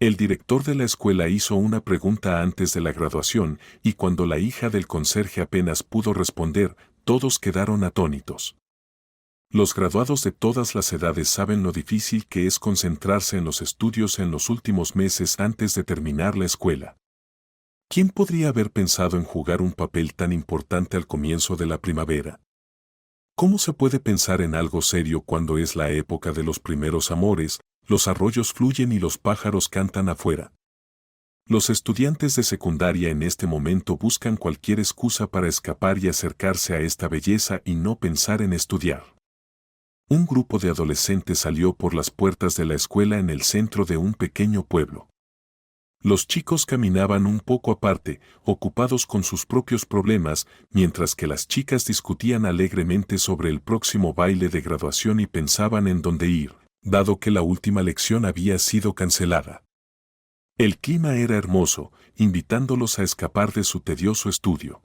El director de la escuela hizo una pregunta antes de la graduación y cuando la hija del conserje apenas pudo responder, todos quedaron atónitos. Los graduados de todas las edades saben lo difícil que es concentrarse en los estudios en los últimos meses antes de terminar la escuela. ¿Quién podría haber pensado en jugar un papel tan importante al comienzo de la primavera? ¿Cómo se puede pensar en algo serio cuando es la época de los primeros amores, los arroyos fluyen y los pájaros cantan afuera? Los estudiantes de secundaria en este momento buscan cualquier excusa para escapar y acercarse a esta belleza y no pensar en estudiar. Un grupo de adolescentes salió por las puertas de la escuela en el centro de un pequeño pueblo. Los chicos caminaban un poco aparte, ocupados con sus propios problemas, mientras que las chicas discutían alegremente sobre el próximo baile de graduación y pensaban en dónde ir, dado que la última lección había sido cancelada. El clima era hermoso, invitándolos a escapar de su tedioso estudio.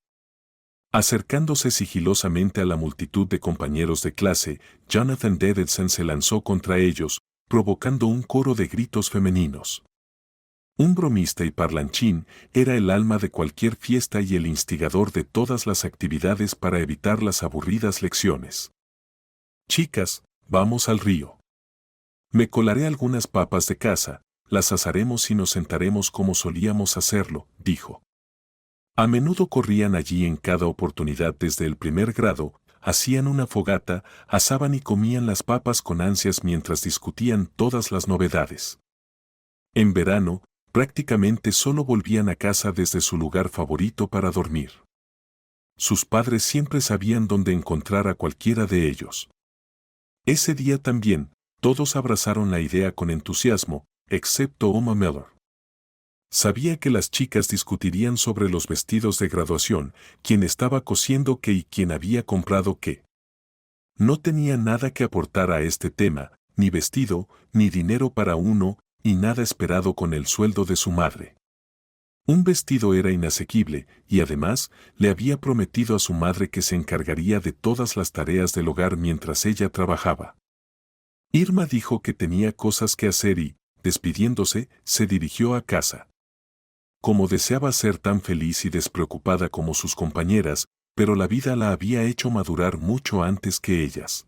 Acercándose sigilosamente a la multitud de compañeros de clase, Jonathan Davidson se lanzó contra ellos, provocando un coro de gritos femeninos. Un bromista y parlanchín, era el alma de cualquier fiesta y el instigador de todas las actividades para evitar las aburridas lecciones. Chicas, vamos al río. Me colaré algunas papas de caza, las asaremos y nos sentaremos como solíamos hacerlo, dijo. A menudo corrían allí en cada oportunidad desde el primer grado, hacían una fogata, asaban y comían las papas con ansias mientras discutían todas las novedades. En verano, prácticamente solo volvían a casa desde su lugar favorito para dormir. Sus padres siempre sabían dónde encontrar a cualquiera de ellos. Ese día también, todos abrazaron la idea con entusiasmo, excepto Oma Miller. Sabía que las chicas discutirían sobre los vestidos de graduación, quién estaba cosiendo qué y quién había comprado qué. No tenía nada que aportar a este tema, ni vestido, ni dinero para uno, y nada esperado con el sueldo de su madre. Un vestido era inasequible, y además, le había prometido a su madre que se encargaría de todas las tareas del hogar mientras ella trabajaba. Irma dijo que tenía cosas que hacer y, despidiéndose, se dirigió a casa. Como deseaba ser tan feliz y despreocupada como sus compañeras, pero la vida la había hecho madurar mucho antes que ellas.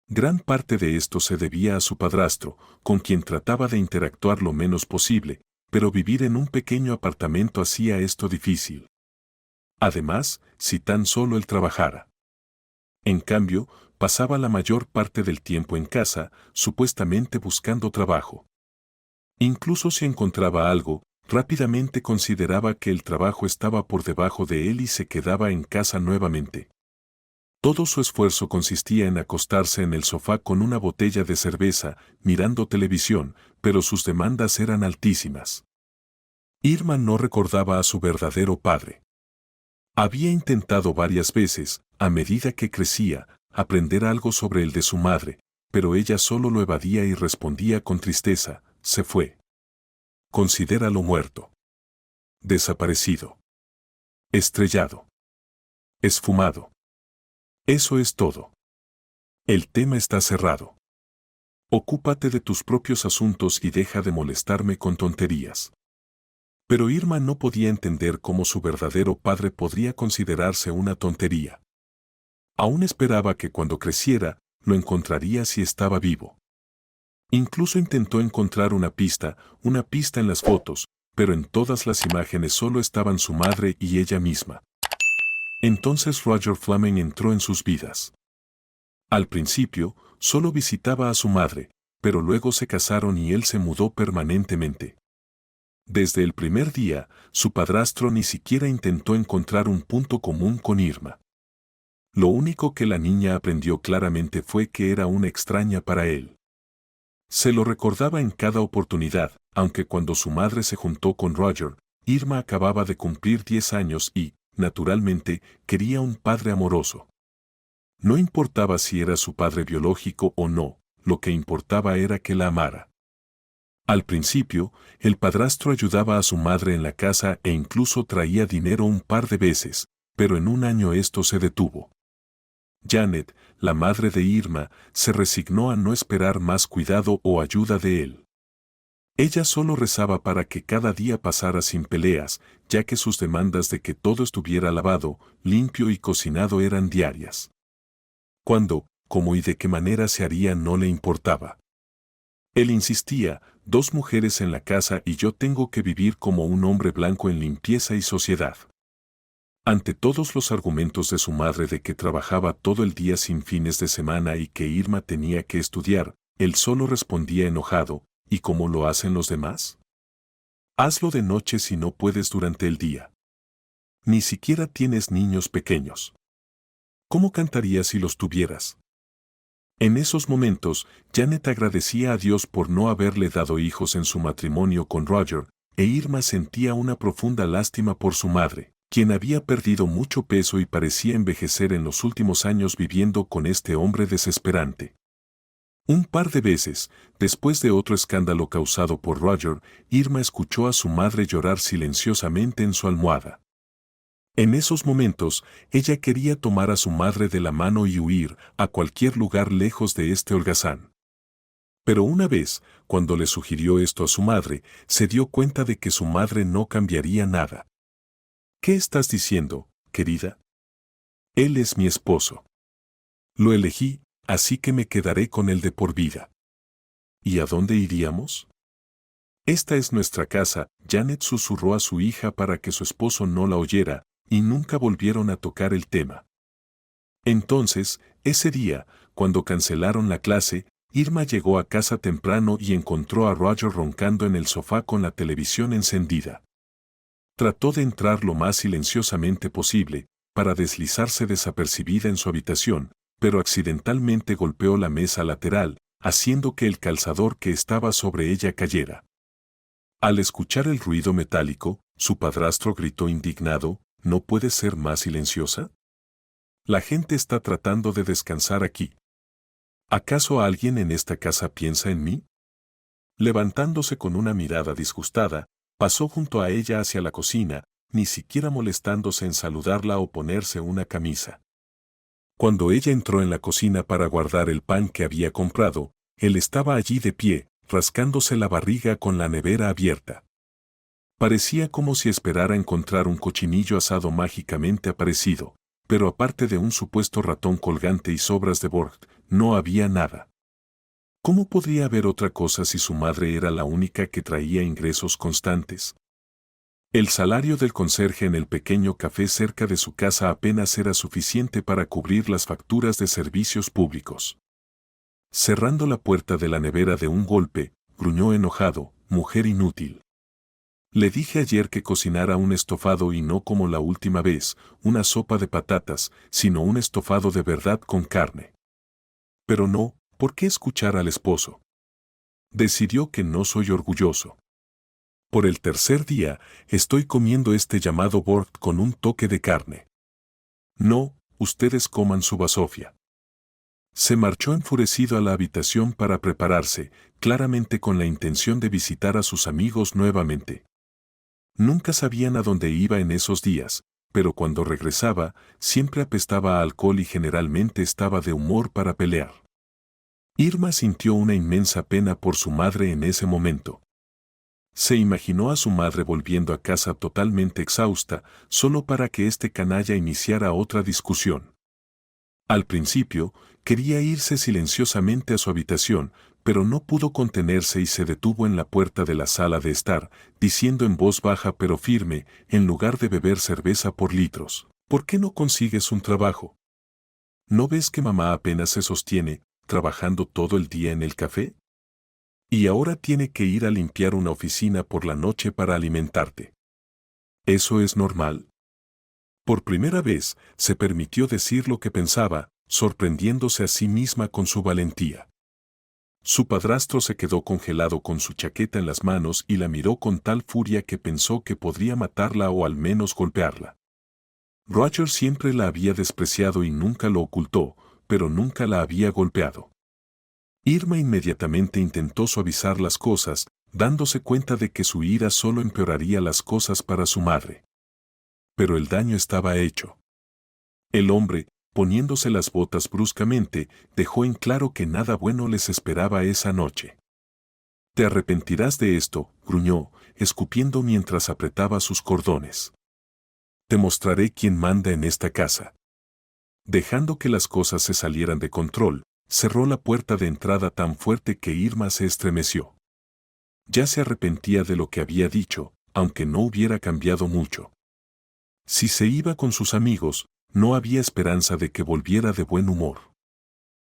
Gran parte de esto se debía a su padrastro, con quien trataba de interactuar lo menos posible, pero vivir en un pequeño apartamento hacía esto difícil. Además, si tan solo él trabajara. En cambio, pasaba la mayor parte del tiempo en casa, supuestamente buscando trabajo. Incluso si encontraba algo, rápidamente consideraba que el trabajo estaba por debajo de él y se quedaba en casa nuevamente. Todo su esfuerzo consistía en acostarse en el sofá con una botella de cerveza, mirando televisión, pero sus demandas eran altísimas. Irma no recordaba a su verdadero padre. Había intentado varias veces, a medida que crecía, aprender algo sobre el de su madre, pero ella solo lo evadía y respondía con tristeza, se fue. Considéralo muerto. Desaparecido. Estrellado. Esfumado. Eso es todo. El tema está cerrado. Ocúpate de tus propios asuntos y deja de molestarme con tonterías. Pero Irma no podía entender cómo su verdadero padre podría considerarse una tontería. Aún esperaba que cuando creciera, lo encontraría si estaba vivo. Incluso intentó encontrar una pista en las fotos, pero en todas las imágenes solo estaban su madre y ella misma. Entonces Roger Fleming entró en sus vidas. Al principio, solo visitaba a su madre, pero luego se casaron y él se mudó permanentemente. Desde el primer día, su padrastro ni siquiera intentó encontrar un punto común con Irma. Lo único que la niña aprendió claramente fue que era una extraña para él. Se lo recordaba en cada oportunidad, aunque cuando su madre se juntó con Roger, Irma acababa de cumplir 10 años y, naturalmente, quería un padre amoroso. No importaba si era su padre biológico o no, lo que importaba era que la amara. Al principio, el padrastro ayudaba a su madre en la casa e incluso traía dinero un par de veces, pero en un año esto se detuvo. Janet, la madre de Irma, se resignó a no esperar más cuidado o ayuda de él. Ella solo rezaba para que cada día pasara sin peleas, ya que sus demandas de que todo estuviera lavado, limpio y cocinado eran diarias. Cuándo, cómo y de qué manera se haría no le importaba. Él insistía, 2 mujeres en la casa y yo tengo que vivir como un hombre blanco en limpieza y sociedad. Ante todos los argumentos de su madre de que trabajaba todo el día sin fines de semana y que Irma tenía que estudiar, él solo respondía enojado, ¿y cómo lo hacen los demás? Hazlo de noche si no puedes durante el día. Ni siquiera tienes niños pequeños. ¿Cómo cantarías si los tuvieras? En esos momentos, Janet agradecía a Dios por no haberle dado hijos en su matrimonio con Roger, e Irma sentía una profunda lástima por su madre, quien había perdido mucho peso y parecía envejecer en los últimos años viviendo con este hombre desesperante. Un par de veces, después de otro escándalo causado por Roger, Irma escuchó a su madre llorar silenciosamente en su almohada. En esos momentos, ella quería tomar a su madre de la mano y huir a cualquier lugar lejos de este holgazán. Pero una vez, cuando le sugirió esto a su madre, se dio cuenta de que su madre no cambiaría nada. ¿Qué estás diciendo, querida? Él es mi esposo. Lo elegí, así que me quedaré con él de por vida. ¿Y a dónde iríamos? Esta es nuestra casa, Janet susurró a su hija para que su esposo no la oyera, y nunca volvieron a tocar el tema. Entonces, ese día, cuando cancelaron la clase, Irma llegó a casa temprano y encontró a Roger roncando en el sofá con la televisión encendida. Trató de entrar lo más silenciosamente posible, para deslizarse desapercibida en su habitación, pero accidentalmente golpeó la mesa lateral, haciendo que el calzador que estaba sobre ella cayera. Al escuchar el ruido metálico, su padrastro gritó indignado, ¿no puedes ser más silenciosa? La gente está tratando de descansar aquí. ¿Acaso alguien en esta casa piensa en mí? Levantándose con una mirada disgustada, pasó junto a ella hacia la cocina, ni siquiera molestándose en saludarla o ponerse una camisa. Cuando ella entró en la cocina para guardar el pan que había comprado, él estaba allí de pie, rascándose la barriga con la nevera abierta. Parecía como si esperara encontrar un cochinillo asado mágicamente aparecido, pero aparte de un supuesto ratón colgante y sobras de Borg, no había nada. ¿Cómo podría haber otra cosa si su madre era la única que traía ingresos constantes? El salario del conserje en el pequeño café cerca de su casa apenas era suficiente para cubrir las facturas de servicios públicos. Cerrando la puerta de la nevera de un golpe, gruñó enojado, mujer inútil. Le dije ayer que cocinara un estofado y no como la última vez, una sopa de patatas, sino un estofado de verdad con carne. Pero no, ¿por qué escuchar al esposo? Decidió que no soy orgulloso. Por el tercer día, estoy comiendo este llamado Borg con un toque de carne. No, ustedes coman su basofia. Se marchó enfurecido a la habitación para prepararse, claramente con la intención de visitar a sus amigos nuevamente. Nunca sabían a dónde iba en esos días, pero cuando regresaba, siempre apestaba a alcohol y generalmente estaba de humor para pelear. Irma sintió una inmensa pena por su madre en ese momento. Se imaginó a su madre volviendo a casa totalmente exhausta, solo para que este canalla iniciara otra discusión. Al principio, quería irse silenciosamente a su habitación, pero no pudo contenerse y se detuvo en la puerta de la sala de estar, diciendo en voz baja pero firme, en lugar de beber cerveza por litros, ¿por qué no consigues un trabajo? ¿No ves que mamá apenas se sostiene, trabajando todo el día en el café? Y ahora tiene que ir a limpiar una oficina por la noche para alimentarte. ¿Eso es normal? Por primera vez, se permitió decir lo que pensaba, sorprendiéndose a sí misma con su valentía. Su padrastro se quedó congelado con su chaqueta en las manos y la miró con tal furia que pensó que podría matarla o al menos golpearla. Roger siempre la había despreciado y nunca lo ocultó, pero nunca la había golpeado. Irma inmediatamente intentó suavizar las cosas, dándose cuenta de que su ira solo empeoraría las cosas para su madre. Pero el daño estaba hecho. El hombre, poniéndose las botas bruscamente, dejó en claro que nada bueno les esperaba esa noche. Te arrepentirás de esto, gruñó, escupiendo mientras apretaba sus cordones. Te mostraré quién manda en esta casa. Dejando que las cosas se salieran de control, cerró la puerta de entrada tan fuerte que Irma se estremeció. Ya se arrepentía de lo que había dicho, aunque no hubiera cambiado mucho. Si se iba con sus amigos, no había esperanza de que volviera de buen humor.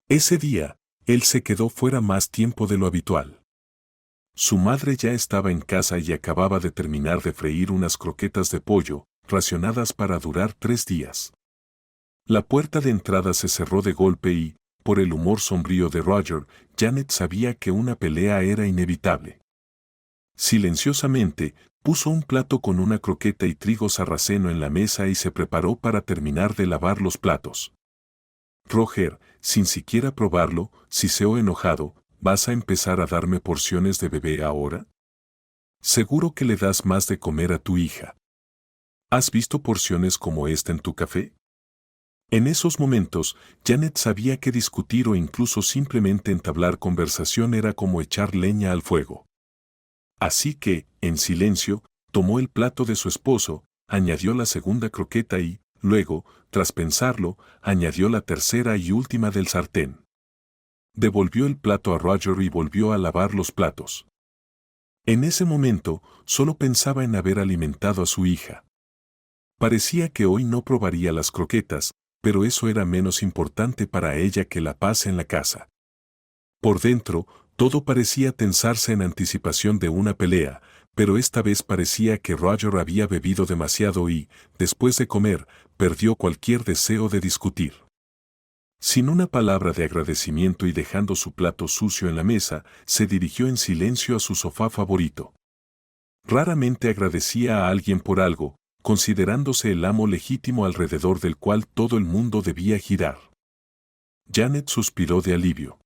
Ese día, él se quedó fuera más tiempo de lo habitual. Su madre ya estaba en casa y acababa de terminar de freír unas croquetas de pollo, racionadas para durar 3 días. La puerta de entrada se cerró de golpe y, por el humor sombrío de Roger, Janet sabía que una pelea era inevitable. Silenciosamente, puso un plato con una croqueta y trigo sarraceno en la mesa y se preparó para terminar de lavar los platos. Roger, sin siquiera probarlo, siseó enojado, ¿vas a empezar a darme porciones de bebé ahora? Seguro que le das más de comer a tu hija. ¿Has visto porciones como esta en tu café? En esos momentos, Janet sabía que discutir o incluso simplemente entablar conversación era como echar leña al fuego. Así que, en silencio, tomó el plato de su esposo, añadió la segunda croqueta y, luego, tras pensarlo, añadió la tercera y última del sartén. Devolvió el plato a Roger y volvió a lavar los platos. En ese momento, solo pensaba en haber alimentado a su hija. Parecía que hoy no probaría las croquetas, pero eso era menos importante para ella que la paz en la casa. Por dentro, todo parecía tensarse en anticipación de una pelea, pero esta vez parecía que Roger había bebido demasiado y, después de comer, perdió cualquier deseo de discutir. Sin una palabra de agradecimiento y dejando su plato sucio en la mesa, se dirigió en silencio a su sofá favorito. Raramente agradecía a alguien por algo, considerándose el amo legítimo alrededor del cual todo el mundo debía girar. Janet suspiró de alivio.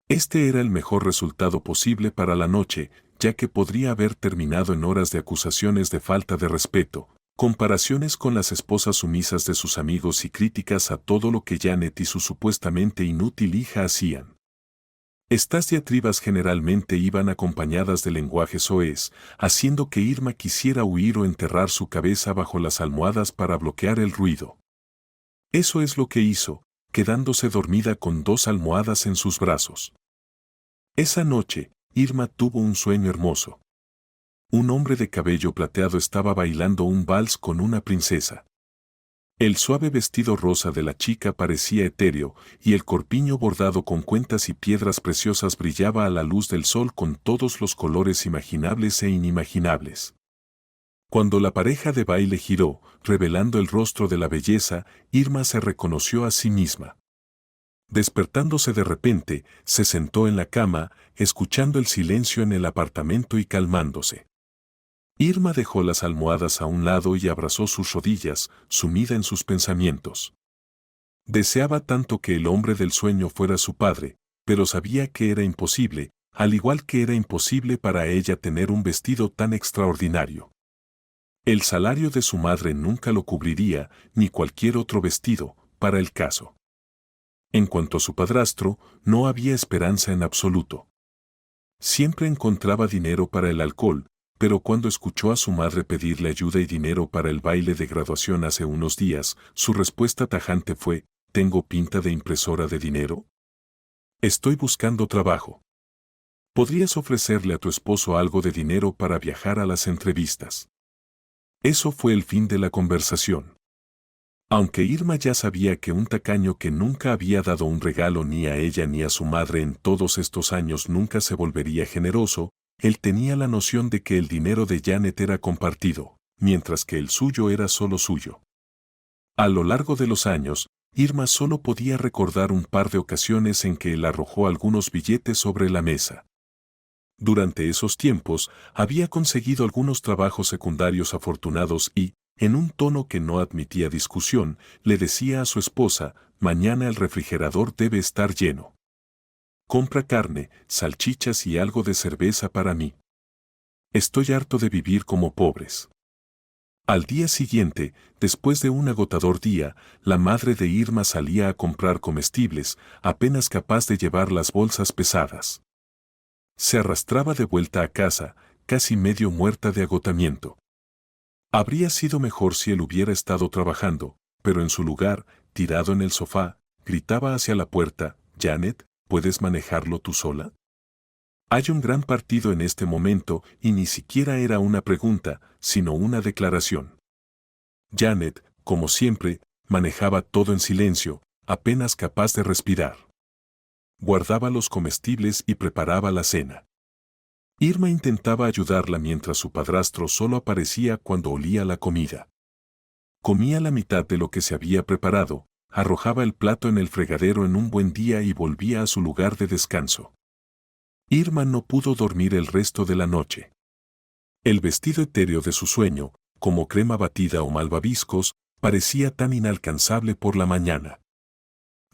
Este era el mejor resultado posible para la noche, ya que podría haber terminado en horas de acusaciones de falta de respeto, comparaciones con las esposas sumisas de sus amigos y críticas a todo lo que Janet y su supuestamente inútil hija hacían. Estas diatribas generalmente iban acompañadas de lenguaje soez, haciendo que Irma quisiera huir o enterrar su cabeza bajo las almohadas para bloquear el ruido. Eso es lo que hizo, quedándose dormida con 2 almohadas en sus brazos. Esa noche, Irma tuvo un sueño hermoso. Un hombre de cabello plateado estaba bailando un vals con una princesa. El suave vestido rosa de la chica parecía etéreo, y el corpiño bordado con cuentas y piedras preciosas brillaba a la luz del sol con todos los colores imaginables e inimaginables. Cuando la pareja de baile giró, revelando el rostro de la belleza, Irma se reconoció a sí misma. Despertándose de repente, se sentó en la cama, escuchando el silencio en el apartamento y calmándose. Irma dejó las almohadas a un lado y abrazó sus rodillas, sumida en sus pensamientos. Deseaba tanto que el hombre del sueño fuera su padre, pero sabía que era imposible, al igual que era imposible para ella tener un vestido tan extraordinario. El salario de su madre nunca lo cubriría, ni cualquier otro vestido, para el caso. En cuanto a su padrastro, no había esperanza en absoluto. Siempre encontraba dinero para el alcohol, pero cuando escuchó a su madre pedirle ayuda y dinero para el baile de graduación hace unos días, su respuesta tajante fue, ¿tengo pinta de impresora de dinero? Estoy buscando trabajo. ¿Podrías ofrecerle a tu esposo algo de dinero para viajar a las entrevistas? Eso fue el fin de la conversación. Aunque Irma ya sabía que un tacaño que nunca había dado un regalo ni a ella ni a su madre en todos estos años nunca se volvería generoso, él tenía la noción de que el dinero de Janet era compartido, mientras que el suyo era solo suyo. A lo largo de los años, Irma solo podía recordar un par de ocasiones en que él arrojó algunos billetes sobre la mesa. Durante esos tiempos, había conseguido algunos trabajos secundarios afortunados y, en un tono que no admitía discusión, le decía a su esposa, mañana el refrigerador debe estar lleno. Compra carne, salchichas y algo de cerveza para mí. Estoy harto de vivir como pobres. Al día siguiente, después de un agotador día, la madre de Irma salía a comprar comestibles, apenas capaz de llevar las bolsas pesadas. Se arrastraba de vuelta a casa, casi medio muerta de agotamiento. Habría sido mejor si él hubiera estado trabajando, pero en su lugar, tirado en el sofá, gritaba hacia la puerta: «Janet, ¿puedes manejarlo tú sola?». Hay un gran partido en este momento y ni siquiera era una pregunta, sino una declaración. Janet, como siempre, manejaba todo en silencio, apenas capaz de respirar. Guardaba los comestibles y preparaba la cena. Irma intentaba ayudarla mientras su padrastro solo aparecía cuando olía la comida. Comía la mitad de lo que se había preparado, arrojaba el plato en el fregadero en un buen día y volvía a su lugar de descanso. Irma no pudo dormir el resto de la noche. El vestido etéreo de su sueño, como crema batida o malvaviscos, parecía tan inalcanzable por la mañana.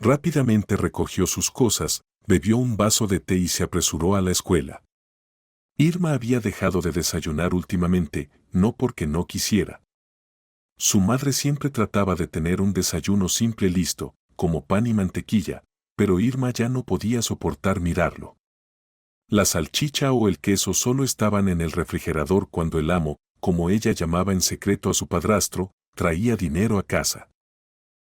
Rápidamente recogió sus cosas, bebió un vaso de té y se apresuró a la escuela. Irma había dejado de desayunar últimamente, no porque no quisiera. Su madre siempre trataba de tener un desayuno simple listo, como pan y mantequilla, pero Irma ya no podía soportar mirarlo. La salchicha o el queso solo estaban en el refrigerador cuando el amo, como ella llamaba en secreto a su padrastro, traía dinero a casa.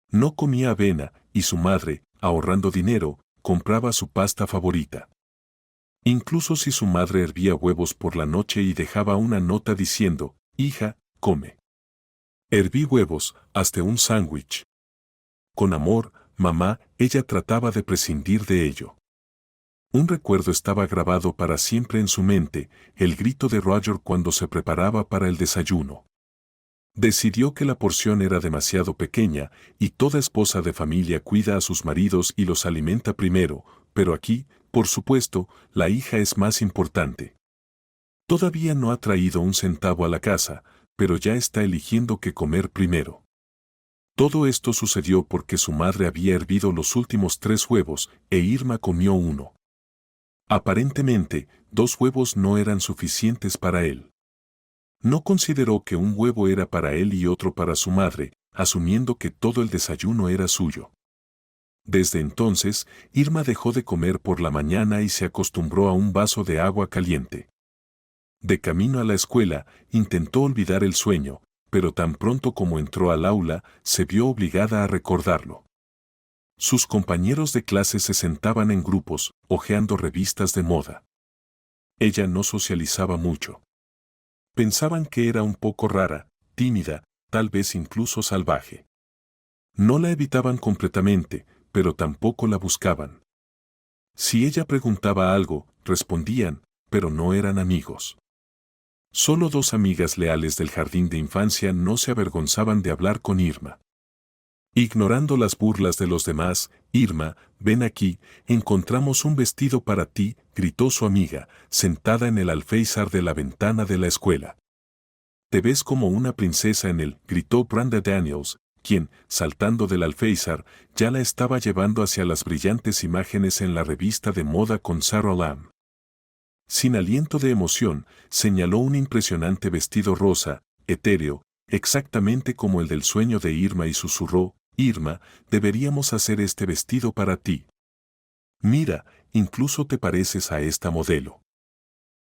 No comía avena, y su madre, ahorrando dinero, compraba su pasta favorita. Incluso si su madre hervía huevos por la noche y dejaba una nota diciendo: «Hija, come. Herví huevos, hazte un sándwich». Con amor, mamá, ella trataba de prescindir de ello. Un recuerdo estaba grabado para siempre en su mente: el grito de Roger cuando se preparaba para el desayuno. Decidió que la porción era demasiado pequeña, y toda esposa de familia cuida a sus maridos y los alimenta primero, pero aquí, por supuesto, la hija es más importante. Todavía no ha traído un centavo a la casa, pero ya está eligiendo qué comer primero. Todo esto sucedió porque su madre había hervido los últimos 3 huevos, e Irma comió uno. Aparentemente, 2 huevos no eran suficientes para él. No consideró que un huevo era para él y otro para su madre, asumiendo que todo el desayuno era suyo. Desde entonces, Irma dejó de comer por la mañana y se acostumbró a un vaso de agua caliente. De camino a la escuela, intentó olvidar el sueño, pero tan pronto como entró al aula, se vio obligada a recordarlo. Sus compañeros de clase se sentaban en grupos, hojeando revistas de moda. Ella no socializaba mucho. Pensaban que era un poco rara, tímida, tal vez incluso salvaje. No la evitaban completamente, pero tampoco la buscaban. Si ella preguntaba algo, respondían, pero no eran amigos. Solo 2 amigas leales del jardín de infancia no se avergonzaban de hablar con Irma. Ignorando las burlas de los demás: «Irma, ven aquí, encontramos un vestido para ti», gritó su amiga, sentada en el alféizar de la ventana de la escuela. «Te ves como una princesa en él», gritó Brenda Daniels, quien, saltando del alféizar, ya la estaba llevando hacia las brillantes imágenes en la revista de moda con Sarah Lamb. Sin aliento de emoción, señaló un impresionante vestido rosa, etéreo, exactamente como el del sueño de Irma, y susurró: «Irma, deberíamos hacer este vestido para ti. Mira, incluso te pareces a esta modelo».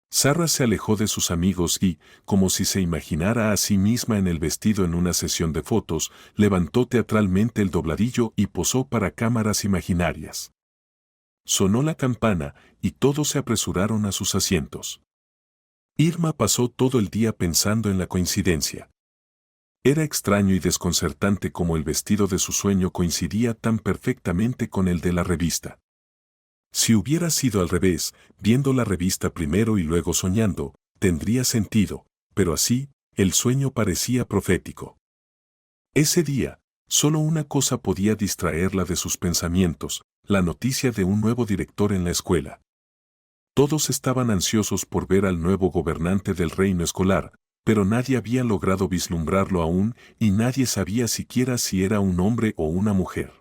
Sarah se alejó de sus amigos y, como si se imaginara a sí misma en el vestido en una sesión de fotos, levantó teatralmente el dobladillo y posó para cámaras imaginarias. Sonó la campana y todos se apresuraron a sus asientos. Irma pasó todo el día pensando en la coincidencia. Era extraño y desconcertante cómo el vestido de su sueño coincidía tan perfectamente con el de la revista. Si hubiera sido al revés, viendo la revista primero y luego soñando, tendría sentido, pero así, el sueño parecía profético. Ese día, solo una cosa podía distraerla de sus pensamientos: la noticia de un nuevo director en la escuela. Todos estaban ansiosos por ver al nuevo gobernante del reino escolar, pero nadie había logrado vislumbrarlo aún, y nadie sabía siquiera si era un hombre o una mujer.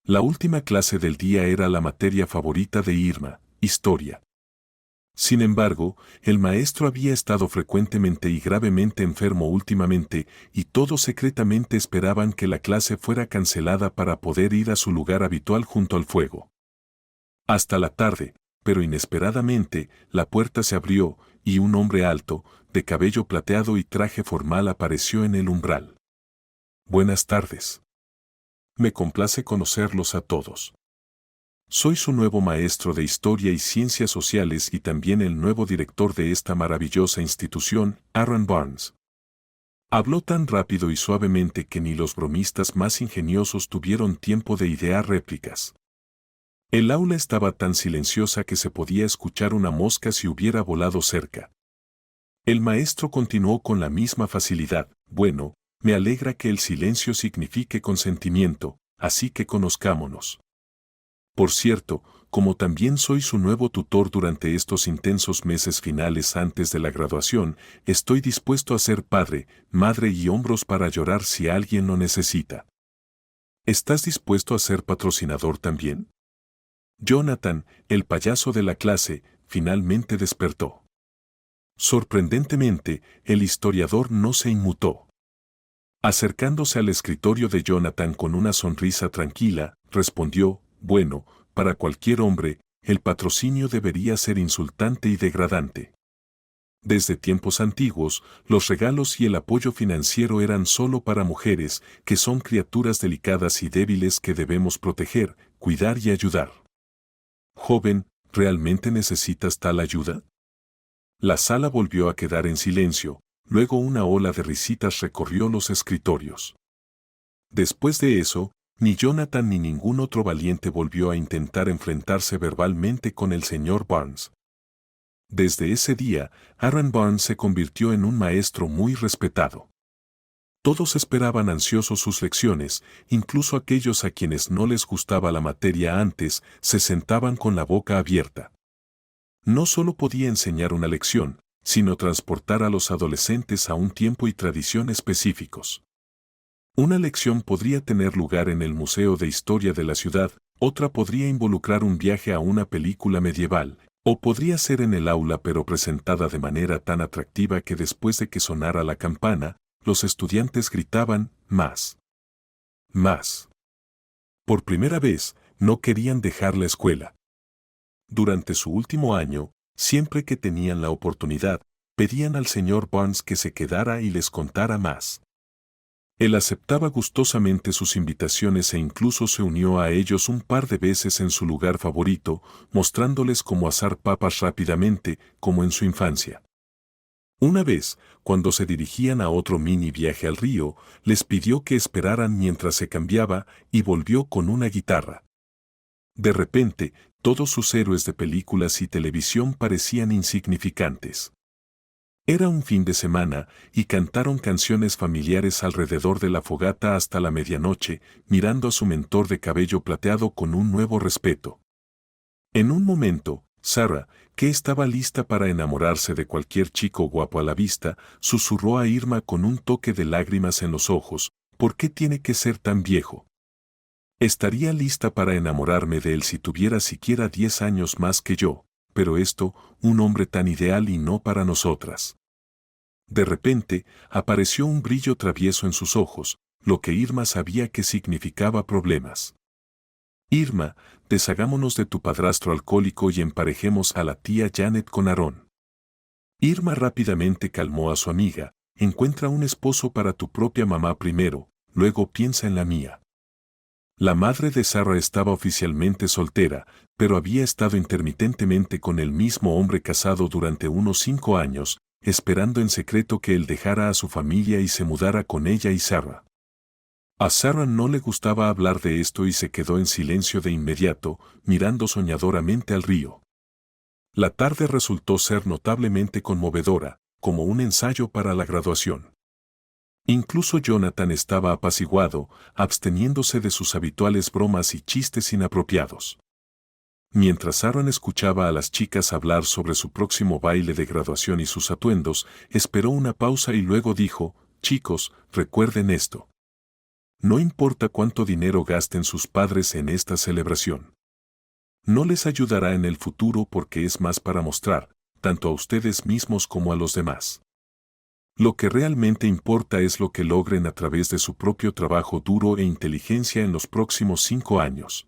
La última clase del día era la materia favorita de Irma: historia. Sin embargo, el maestro había estado frecuentemente y gravemente enfermo últimamente, y todos secretamente esperaban que la clase fuera cancelada para poder ir a su lugar habitual junto al fuego. Hasta la tarde, pero inesperadamente la puerta se abrió y un hombre alto, de cabello plateado y traje formal apareció en el umbral. Buenas tardes. Me complace conocerlos a todos. Soy su nuevo maestro de Historia y Ciencias Sociales y también el nuevo director de esta maravillosa institución, Aaron Barnes. Habló tan rápido y suavemente que ni los bromistas más ingeniosos tuvieron tiempo de idear réplicas. El aula estaba tan silenciosa que se podía escuchar una mosca si hubiera volado cerca. El maestro continuó con la misma facilidad. Bueno, me alegra que el silencio signifique consentimiento, así que conozcámonos. Por cierto, como también soy su nuevo tutor durante estos intensos meses finales antes de la graduación, estoy dispuesto a ser padre, madre y hombros para llorar si alguien lo necesita. ¿Estás dispuesto a ser patrocinador también? Jonathan, el payaso de la clase, finalmente despertó. Sorprendentemente, el historiador no se inmutó. Acercándose al escritorio de Jonathan con una sonrisa tranquila, respondió, bueno, para cualquier hombre, el patrocinio debería ser insultante y degradante. Desde tiempos antiguos, los regalos y el apoyo financiero eran solo para mujeres, que son criaturas delicadas y débiles que debemos proteger, cuidar y ayudar. Joven, ¿realmente necesitas tal ayuda? La sala volvió a quedar en silencio, luego una ola de risitas recorrió los escritorios. Después de eso, ni Jonathan ni ningún otro valiente volvió a intentar enfrentarse verbalmente con el señor Barnes. Desde ese día, Aaron Barnes se convirtió en un maestro muy respetado. Todos esperaban ansiosos sus lecciones, incluso aquellos a quienes no les gustaba la materia antes, se sentaban con la boca abierta. No solo podía enseñar una lección, sino transportar a los adolescentes a un tiempo y tradición específicos. Una lección podría tener lugar en el Museo de Historia de la ciudad, otra podría involucrar un viaje a una película medieval, o podría ser en el aula pero presentada de manera tan atractiva que después de que sonara la campana, los estudiantes gritaban, más. Más. Por primera vez, no querían dejar la escuela. Durante su último año, siempre que tenían la oportunidad, pedían al señor Barnes que se quedara y les contara más. Él aceptaba gustosamente sus invitaciones e incluso se unió a ellos un par de veces en su lugar favorito, mostrándoles cómo asar papas rápidamente, como en su infancia. Una vez, cuando se dirigían a otro mini viaje al río, les pidió que esperaran mientras se cambiaba y volvió con una guitarra. De repente, todos sus héroes de películas y televisión parecían insignificantes. Era un fin de semana y cantaron canciones familiares alrededor de la fogata hasta la medianoche, mirando a su mentor de cabello plateado con un nuevo respeto. En un momento, Sarah, que estaba lista para enamorarse de cualquier chico guapo a la vista, susurró a Irma con un toque de lágrimas en los ojos, ¿por qué tiene que ser tan viejo? Estaría lista para enamorarme de él si tuviera siquiera 10 años más que yo, pero esto, un hombre tan ideal y no para nosotras. De repente, apareció un brillo travieso en sus ojos, lo que Irma sabía que significaba problemas. Irma, deshagámonos de tu padrastro alcohólico y emparejemos a la tía Janet con Aarón. Irma rápidamente calmó a su amiga, encuentra un esposo para tu propia mamá primero, luego piensa en la mía. La madre de Sarah estaba oficialmente soltera, pero había estado intermitentemente con el mismo hombre casado durante unos 5 años, esperando en secreto que él dejara a su familia y se mudara con ella y Sarah. A Sarah no le gustaba hablar de esto y se quedó en silencio de inmediato, mirando soñadoramente al río. La tarde resultó ser notablemente conmovedora, como un ensayo para la graduación. Incluso Jonathan estaba apaciguado, absteniéndose de sus habituales bromas y chistes inapropiados. Mientras Aaron escuchaba a las chicas hablar sobre su próximo baile de graduación y sus atuendos, esperó una pausa y luego dijo, chicos, recuerden esto. No importa cuánto dinero gasten sus padres en esta celebración. No les ayudará en el futuro porque es más para mostrar, tanto a ustedes mismos como a los demás. Lo que realmente importa es lo que logren a través de su propio trabajo duro e inteligencia en los próximos 5 años.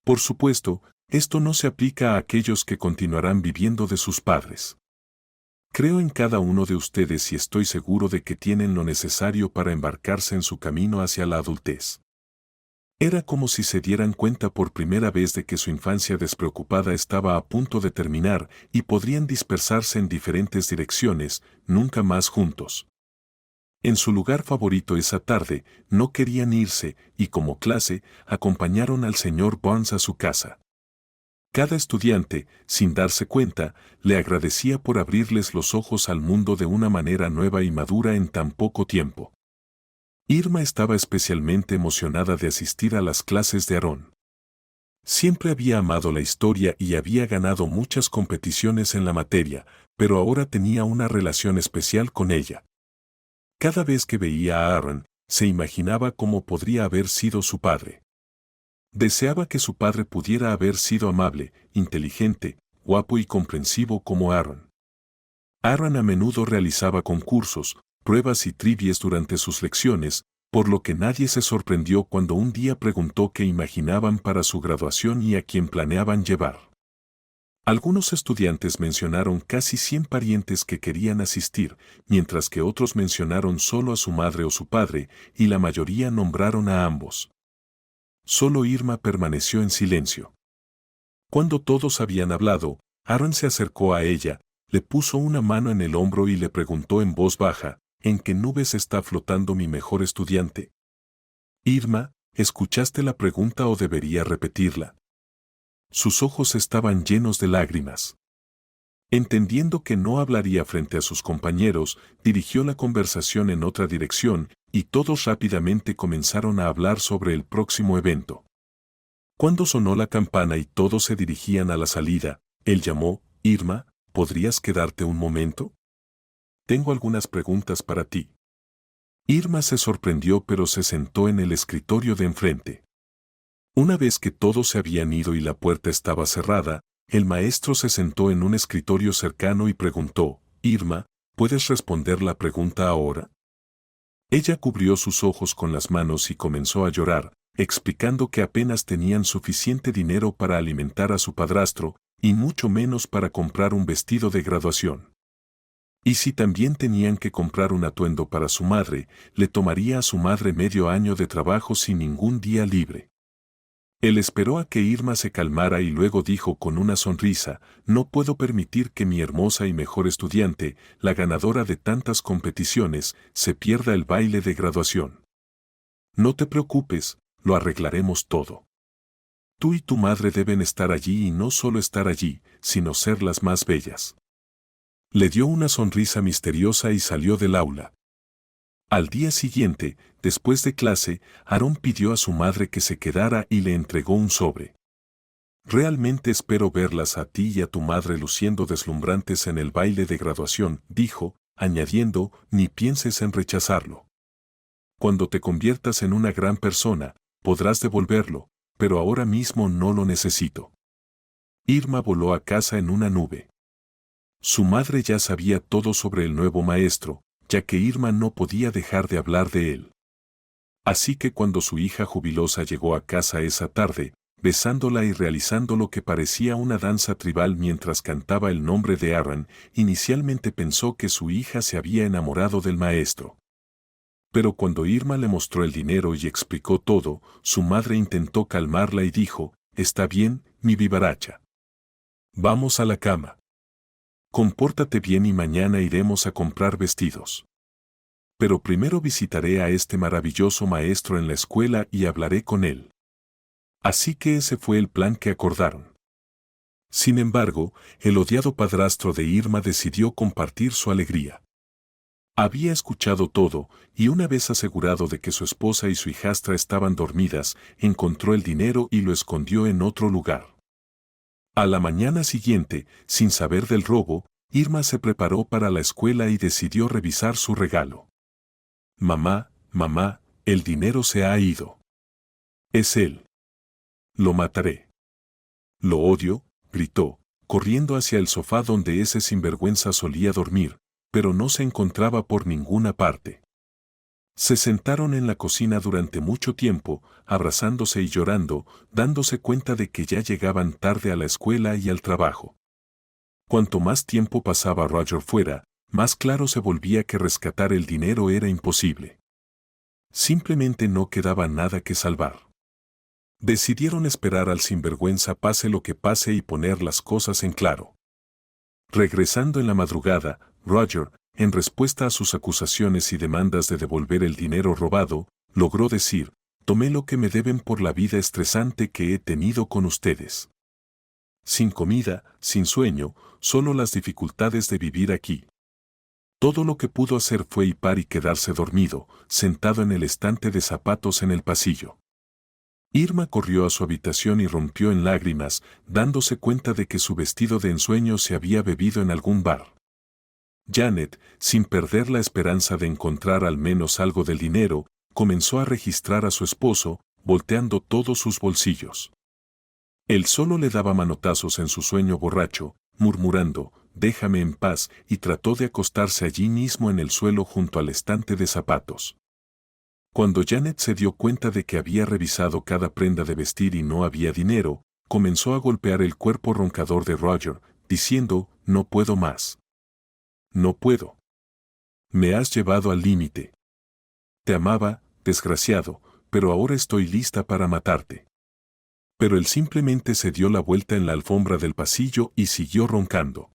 Por supuesto, Esto no se aplica a aquellos que continuarán viviendo de sus padres. Creo en cada uno de ustedes y estoy seguro de que tienen lo necesario para embarcarse en su camino hacia la adultez. Era como si se dieran cuenta por primera vez de que su infancia despreocupada estaba a punto de terminar y podrían dispersarse en diferentes direcciones, nunca más juntos. En su lugar favorito esa tarde, no querían irse y como clase, acompañaron al señor Burns a su casa. Cada estudiante, sin darse cuenta, le agradecía por abrirles los ojos al mundo de una manera nueva y madura en tan poco tiempo. Irma estaba especialmente emocionada de asistir a las clases de Aaron. Siempre había amado la historia y había ganado muchas competiciones en la materia, pero ahora tenía una relación especial con ella. Cada vez que veía a Aaron, se imaginaba cómo podría haber sido su padre. Deseaba que su padre pudiera haber sido amable, inteligente, guapo y comprensivo como Aaron. Aaron a menudo realizaba concursos, pruebas y trivias durante sus lecciones, por lo que nadie se sorprendió cuando un día preguntó qué imaginaban para su graduación y a quién planeaban llevar. Algunos estudiantes mencionaron casi 100 parientes que querían asistir, mientras que otros mencionaron solo a su madre o su padre, y la mayoría nombraron a ambos. Solo Irma permaneció en silencio. Cuando todos habían hablado, Aaron se acercó a ella, le puso una mano en el hombro y le preguntó en voz baja, ¿en qué nubes está flotando mi mejor estudiante? Irma, ¿escuchaste la pregunta o debería repetirla? Sus ojos estaban llenos de lágrimas. Entendiendo que no hablaría frente a sus compañeros, dirigió la conversación en otra dirección, y todos rápidamente comenzaron a hablar sobre el próximo evento. Cuando sonó la campana y todos se dirigían a la salida, él llamó, Irma, ¿podrías quedarte un momento? Tengo algunas preguntas para ti. Irma se sorprendió pero se sentó en el escritorio de enfrente. Una vez que todos se habían ido y la puerta estaba cerrada, el maestro se sentó en un escritorio cercano y preguntó, Irma, ¿puedes responder la pregunta ahora? Ella cubrió sus ojos con las manos y comenzó a llorar, explicando que apenas tenían suficiente dinero para alimentar a su padrastro, y mucho menos para comprar un vestido de graduación. Y si también tenían que comprar un atuendo para su madre, le tomaría a su madre medio año de trabajo sin ningún día libre. Él esperó a que Irma se calmara y luego dijo con una sonrisa, no puedo permitir que mi hermosa y mejor estudiante, la ganadora de tantas competiciones, se pierda el baile de graduación. No te preocupes, lo arreglaremos todo. Tú y tu madre deben estar allí y no solo estar allí, sino ser las más bellas. Le dio una sonrisa misteriosa y salió del aula. Al día siguiente, después de clase, Aaron pidió a su madre que se quedara y le entregó un sobre. Realmente espero verlas a ti y a tu madre luciendo deslumbrantes en el baile de graduación, dijo, añadiendo, ni pienses en rechazarlo. Cuando te conviertas en una gran persona, podrás devolverlo, pero ahora mismo no lo necesito. Irma voló a casa en una nube. Su madre ya sabía todo sobre el nuevo maestro, ya que Irma no podía dejar de hablar de él. Así que cuando su hija jubilosa llegó a casa esa tarde, besándola y realizando lo que parecía una danza tribal mientras cantaba el nombre de Aaron, inicialmente pensó que su hija se había enamorado del maestro. Pero cuando Irma le mostró el dinero y explicó todo, su madre intentó calmarla y dijo, está bien, mi vivaracha. Vamos a la cama. Compórtate bien y mañana iremos a comprar vestidos. Pero primero visitaré a este maravilloso maestro en la escuela y hablaré con él. Así que ese fue el plan que acordaron. Sin embargo, el odiado padrastro de Irma decidió compartir su alegría. Había escuchado todo, y una vez asegurado de que su esposa y su hijastra estaban dormidas, encontró el dinero y lo escondió en otro lugar. A la mañana siguiente, sin saber del robo, Irma se preparó para la escuela y decidió revisar su regalo. Mamá, mamá, el dinero se ha ido. Es él. Lo mataré. Lo odio, gritó, corriendo hacia el sofá donde ese sinvergüenza solía dormir, pero no se encontraba por ninguna parte. Se sentaron en la cocina durante mucho tiempo, abrazándose y llorando, dándose cuenta de que ya llegaban tarde a la escuela y al trabajo. Cuanto más tiempo pasaba Roger fuera, más claro se volvía que rescatar el dinero era imposible. Simplemente no quedaba nada que salvar. Decidieron esperar al sinvergüenza pase lo que pase y poner las cosas en claro. Regresando en la madrugada, Roger, en respuesta a sus acusaciones y demandas de devolver el dinero robado, logró decir: tomé lo que me deben por la vida estresante que he tenido con ustedes. Sin comida, sin sueño, solo las dificultades de vivir aquí. Todo lo que pudo hacer fue hipar y quedarse dormido, sentado en el estante de zapatos en el pasillo. Irma corrió a su habitación y rompió en lágrimas, dándose cuenta de que su vestido de ensueño se había bebido en algún bar. Janet, sin perder la esperanza de encontrar al menos algo del dinero, comenzó a registrar a su esposo, volteando todos sus bolsillos. Él solo le daba manotazos en su sueño borracho, murmurando: déjame en paz, y trató de acostarse allí mismo en el suelo junto al estante de zapatos. Cuando Janet se dio cuenta de que había revisado cada prenda de vestir y no había dinero, comenzó a golpear el cuerpo roncador de Roger, diciendo: no puedo más. No puedo. Me has llevado al límite. Te amaba, desgraciado, pero ahora estoy lista para matarte. Pero él simplemente se dio la vuelta en la alfombra del pasillo y siguió roncando.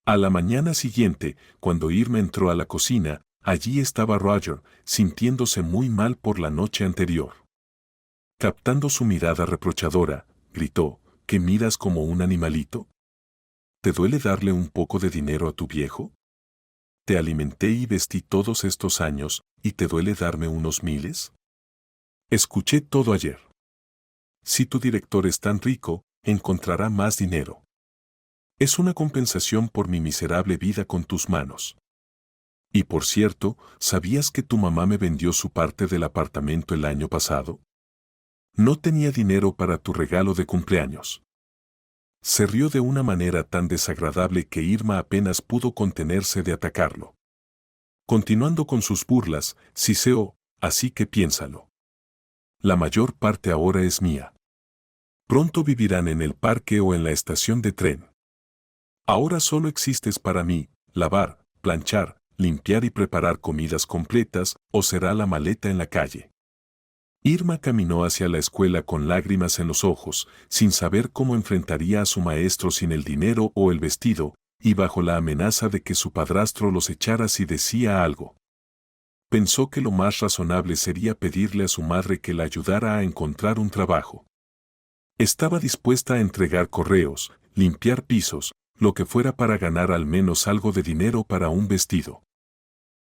A la mañana siguiente, cuando Irma entró a la cocina, allí estaba Roger, sintiéndose muy mal por la noche anterior. Captando su mirada reprochadora, gritó: ¿qué miras como un animalito? ¿Te duele darle un poco de dinero a tu viejo? Te alimenté y vestí todos estos años, ¿y te duele darme unos miles? Escuché todo ayer. Si tu director es tan rico, encontrará más dinero. Es una compensación por mi miserable vida con tus manos. Y por cierto, ¿sabías que tu mamá me vendió su parte del apartamento el año pasado? No tenía dinero para tu regalo de cumpleaños. Se rió de una manera tan desagradable que Irma apenas pudo contenerse de atacarlo. Continuando con sus burlas, siseó: así que piénsalo. La mayor parte ahora es mía. Pronto vivirán en el parque o en la estación de tren. Ahora solo existes para mí: lavar, planchar, limpiar y preparar comidas completas, o será la maleta en la calle. Irma caminó hacia la escuela con lágrimas en los ojos, sin saber cómo enfrentaría a su maestro sin el dinero o el vestido, y bajo la amenaza de que su padrastro los echara si decía algo. Pensó que lo más razonable sería pedirle a su madre que la ayudara a encontrar un trabajo. Estaba dispuesta a entregar correos, limpiar pisos, lo que fuera para ganar al menos algo de dinero para un vestido.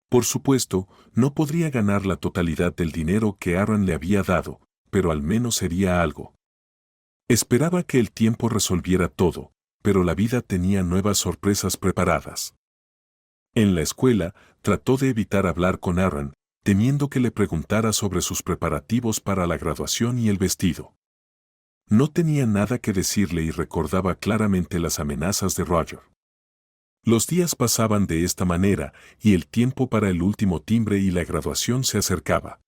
Por supuesto, no podría ganar la totalidad del dinero que Aaron le había dado, pero al menos sería algo. Esperaba que el tiempo resolviera todo, pero la vida tenía nuevas sorpresas preparadas. En la escuela, trató de evitar hablar con Aaron, temiendo que le preguntara sobre sus preparativos para la graduación y el vestido. No tenía nada que decirle y recordaba claramente las amenazas de Roger. Los días pasaban de esta manera, y el tiempo para el último timbre y la graduación se acercaba.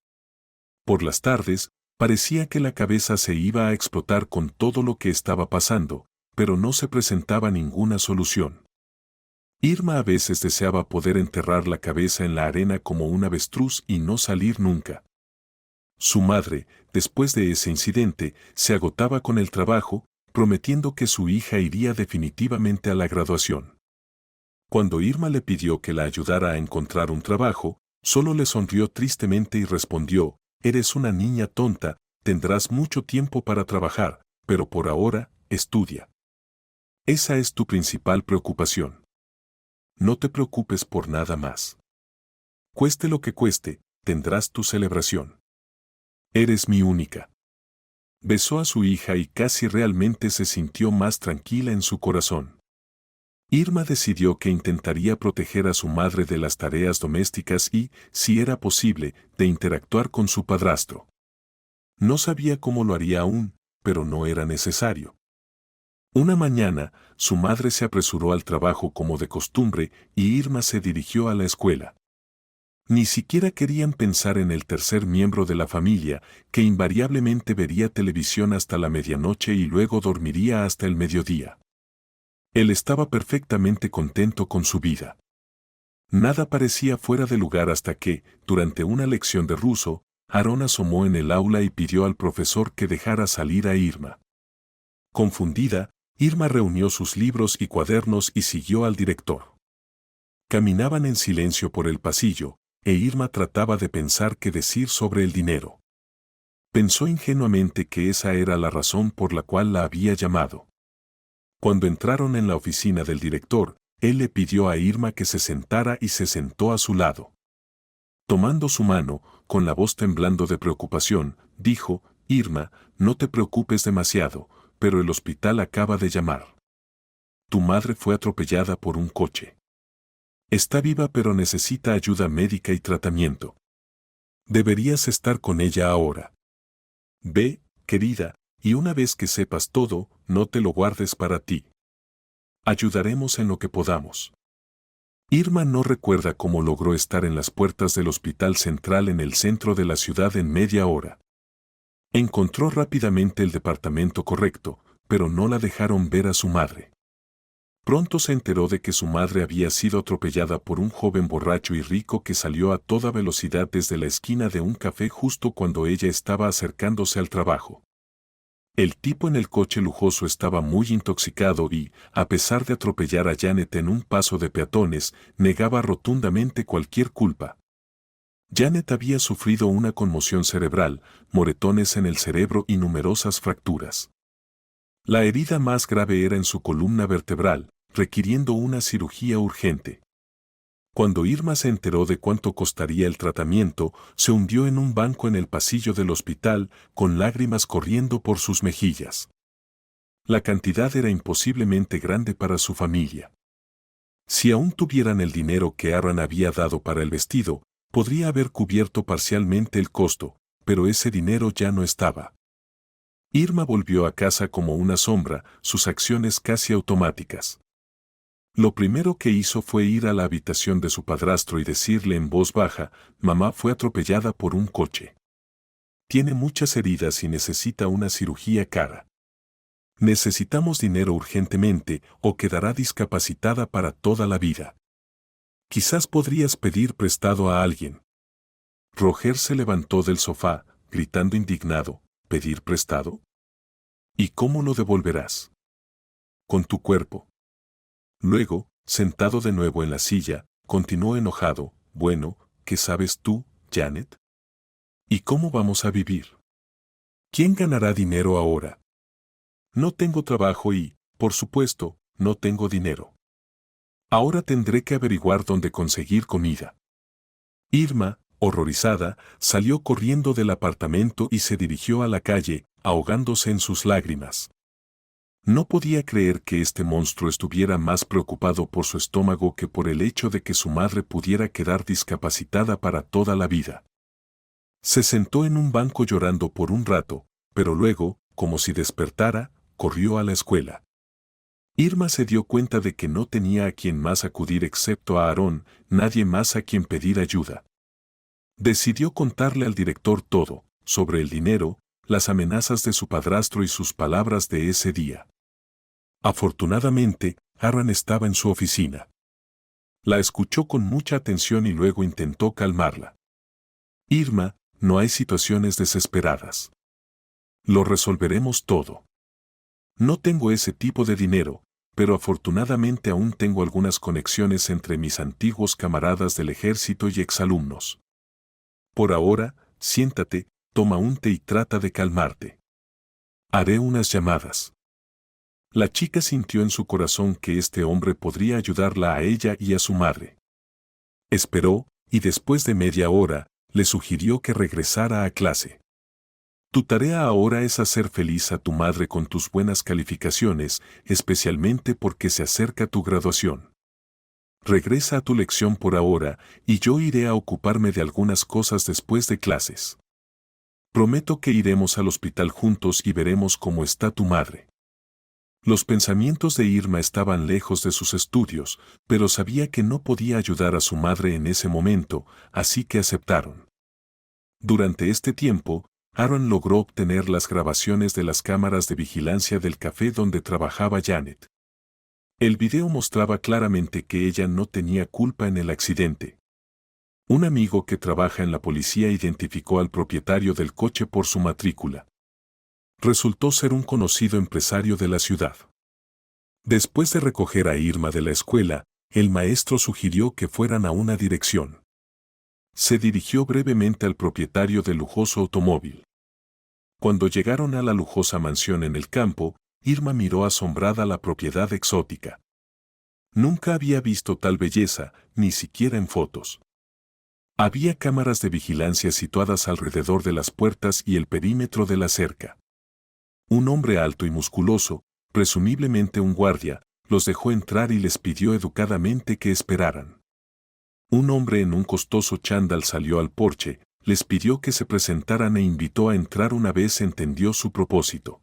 Por las tardes, parecía que la cabeza se iba a explotar con todo lo que estaba pasando, pero no se presentaba ninguna solución. Irma a veces deseaba poder enterrar la cabeza en la arena como un avestruz y no salir nunca. Su madre, después de ese incidente, se agotaba con el trabajo, prometiendo que su hija iría definitivamente a la graduación. Cuando Irma le pidió que la ayudara a encontrar un trabajo, solo le sonrió tristemente y respondió: eres una niña tonta, tendrás mucho tiempo para trabajar, pero por ahora, estudia. Esa es tu principal preocupación. No te preocupes por nada más. Cueste lo que cueste, tendrás tu celebración. Eres mi única. Besó a su hija y casi realmente se sintió más tranquila en su corazón. Irma decidió que intentaría proteger a su madre de las tareas domésticas y, si era posible, de interactuar con su padrastro. No sabía cómo lo haría aún, pero no era necesario. Una mañana, su madre se apresuró al trabajo como de costumbre y Irma se dirigió a la escuela. Ni siquiera querían pensar en el tercer miembro de la familia, que invariablemente vería televisión hasta la medianoche y luego dormiría hasta el mediodía. Él estaba perfectamente contento con su vida. Nada parecía fuera de lugar hasta que, durante una lección de ruso, Aaron asomó en el aula y pidió al profesor que dejara salir a Irma. Confundida, Irma reunió sus libros y cuadernos y siguió al director. Caminaban en silencio por el pasillo, e Irma trataba de pensar qué decir sobre el dinero. Pensó ingenuamente que esa era la razón por la cual la había llamado. Cuando entraron en la oficina del director, él le pidió a Irma que se sentara y se sentó a su lado. Tomando su mano, con la voz temblando de preocupación, dijo: «Irma, no te preocupes demasiado, pero el hospital acaba de llamar. Tu madre fue atropellada por un coche. Está viva pero necesita ayuda médica y tratamiento. Deberías estar con ella ahora. Ve, querida, y una vez que sepas todo, no te lo guardes para ti. Ayudaremos en lo que podamos». Irma no recuerda cómo logró estar en las puertas del Hospital Central en el centro de la ciudad en media hora. Encontró rápidamente el departamento correcto, pero no la dejaron ver a su madre. Pronto se enteró de que su madre había sido atropellada por un joven borracho y rico que salió a toda velocidad desde la esquina de un café justo cuando ella estaba acercándose al trabajo. El tipo en el coche lujoso estaba muy intoxicado y, a pesar de atropellar a Janet en un paso de peatones, negaba rotundamente cualquier culpa. Janet había sufrido una conmoción cerebral, moretones en el cerebro y numerosas fracturas. La herida más grave era en su columna vertebral, requiriendo una cirugía urgente. Cuando Irma se enteró de cuánto costaría el tratamiento, se hundió en un banco en el pasillo del hospital, con lágrimas corriendo por sus mejillas. La cantidad era imposiblemente grande para su familia. Si aún tuvieran el dinero que Aaron había dado para el vestido, podría haber cubierto parcialmente el costo, pero ese dinero ya no estaba. Irma volvió a casa como una sombra, sus acciones casi automáticas. Lo primero que hizo fue ir a la habitación de su padrastro y decirle en voz baja: «Mamá fue atropellada por un coche. Tiene muchas heridas y necesita una cirugía cara. Necesitamos dinero urgentemente o quedará discapacitada para toda la vida. Quizás podrías pedir prestado a alguien». Roger se levantó del sofá, gritando indignado: «¿Pedir prestado? ¿Y cómo lo devolverás?» «Con tu cuerpo». Luego, sentado de nuevo en la silla, continuó enojado: «Bueno, ¿qué sabes tú, Janet? ¿Y cómo vamos a vivir? ¿Quién ganará dinero ahora? No tengo trabajo y, por supuesto, no tengo dinero. Ahora tendré que averiguar dónde conseguir comida». Irma, horrorizada, salió corriendo del apartamento y se dirigió a la calle, ahogándose en sus lágrimas. No podía creer que este monstruo estuviera más preocupado por su estómago que por el hecho de que su madre pudiera quedar discapacitada para toda la vida. Se sentó en un banco llorando por un rato, pero luego, como si despertara, corrió a la escuela. Irma se dio cuenta de que no tenía a quien más acudir excepto a Aaron, nadie más a quien pedir ayuda. Decidió contarle al director todo, sobre el dinero, las amenazas de su padrastro y sus palabras de ese día. Afortunadamente, Aaron estaba en su oficina. La escuchó con mucha atención y luego intentó calmarla. «Irma, no hay situaciones desesperadas. Lo resolveremos todo. No tengo ese tipo de dinero, pero afortunadamente aún tengo algunas conexiones entre mis antiguos camaradas del ejército y exalumnos. Por ahora, siéntate, toma un té y trata de calmarte. Haré unas llamadas». La chica sintió en su corazón que este hombre podría ayudarla a ella y a su madre. Esperó, y después de media hora, le sugirió que regresara a clase. «Tu tarea ahora es hacer feliz a tu madre con tus buenas calificaciones, especialmente porque se acerca tu graduación. Regresa a tu lección por ahora, y yo iré a ocuparme de algunas cosas después de clases. Prometo que iremos al hospital juntos y veremos cómo está tu madre». Los pensamientos de Irma estaban lejos de sus estudios, pero sabía que no podía ayudar a su madre en ese momento, así que aceptaron. Durante este tiempo, Aaron logró obtener las grabaciones de las cámaras de vigilancia del café donde trabajaba Janet. El video mostraba claramente que ella no tenía culpa en el accidente. Un amigo que trabaja en la policía identificó al propietario del coche por su matrícula. Resultó ser un conocido empresario de la ciudad. Después de recoger a Irma de la escuela, el maestro sugirió que fueran a una dirección. Se dirigió brevemente al propietario del lujoso automóvil. Cuando llegaron a la lujosa mansión en el campo, Irma miró asombrada la propiedad exótica. Nunca había visto tal belleza, ni siquiera en fotos. Había cámaras de vigilancia situadas alrededor de las puertas y el perímetro de la cerca. Un hombre alto y musculoso, presumiblemente un guardia, los dejó entrar y les pidió educadamente que esperaran. Un hombre en un costoso chándal salió al porche, les pidió que se presentaran e invitó a entrar una vez entendió su propósito.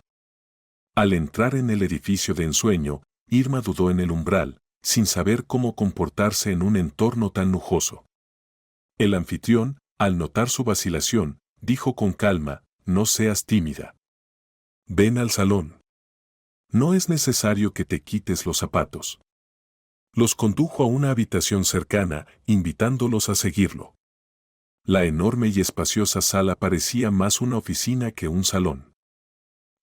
Al entrar en el edificio de ensueño, Irma dudó en el umbral, sin saber cómo comportarse en un entorno tan lujoso. El anfitrión, al notar su vacilación, dijo con calma, no seas tímida. Ven al salón. No es necesario que te quites los zapatos. Los condujo a una habitación cercana, invitándolos a seguirlo. La enorme y espaciosa sala parecía más una oficina que un salón.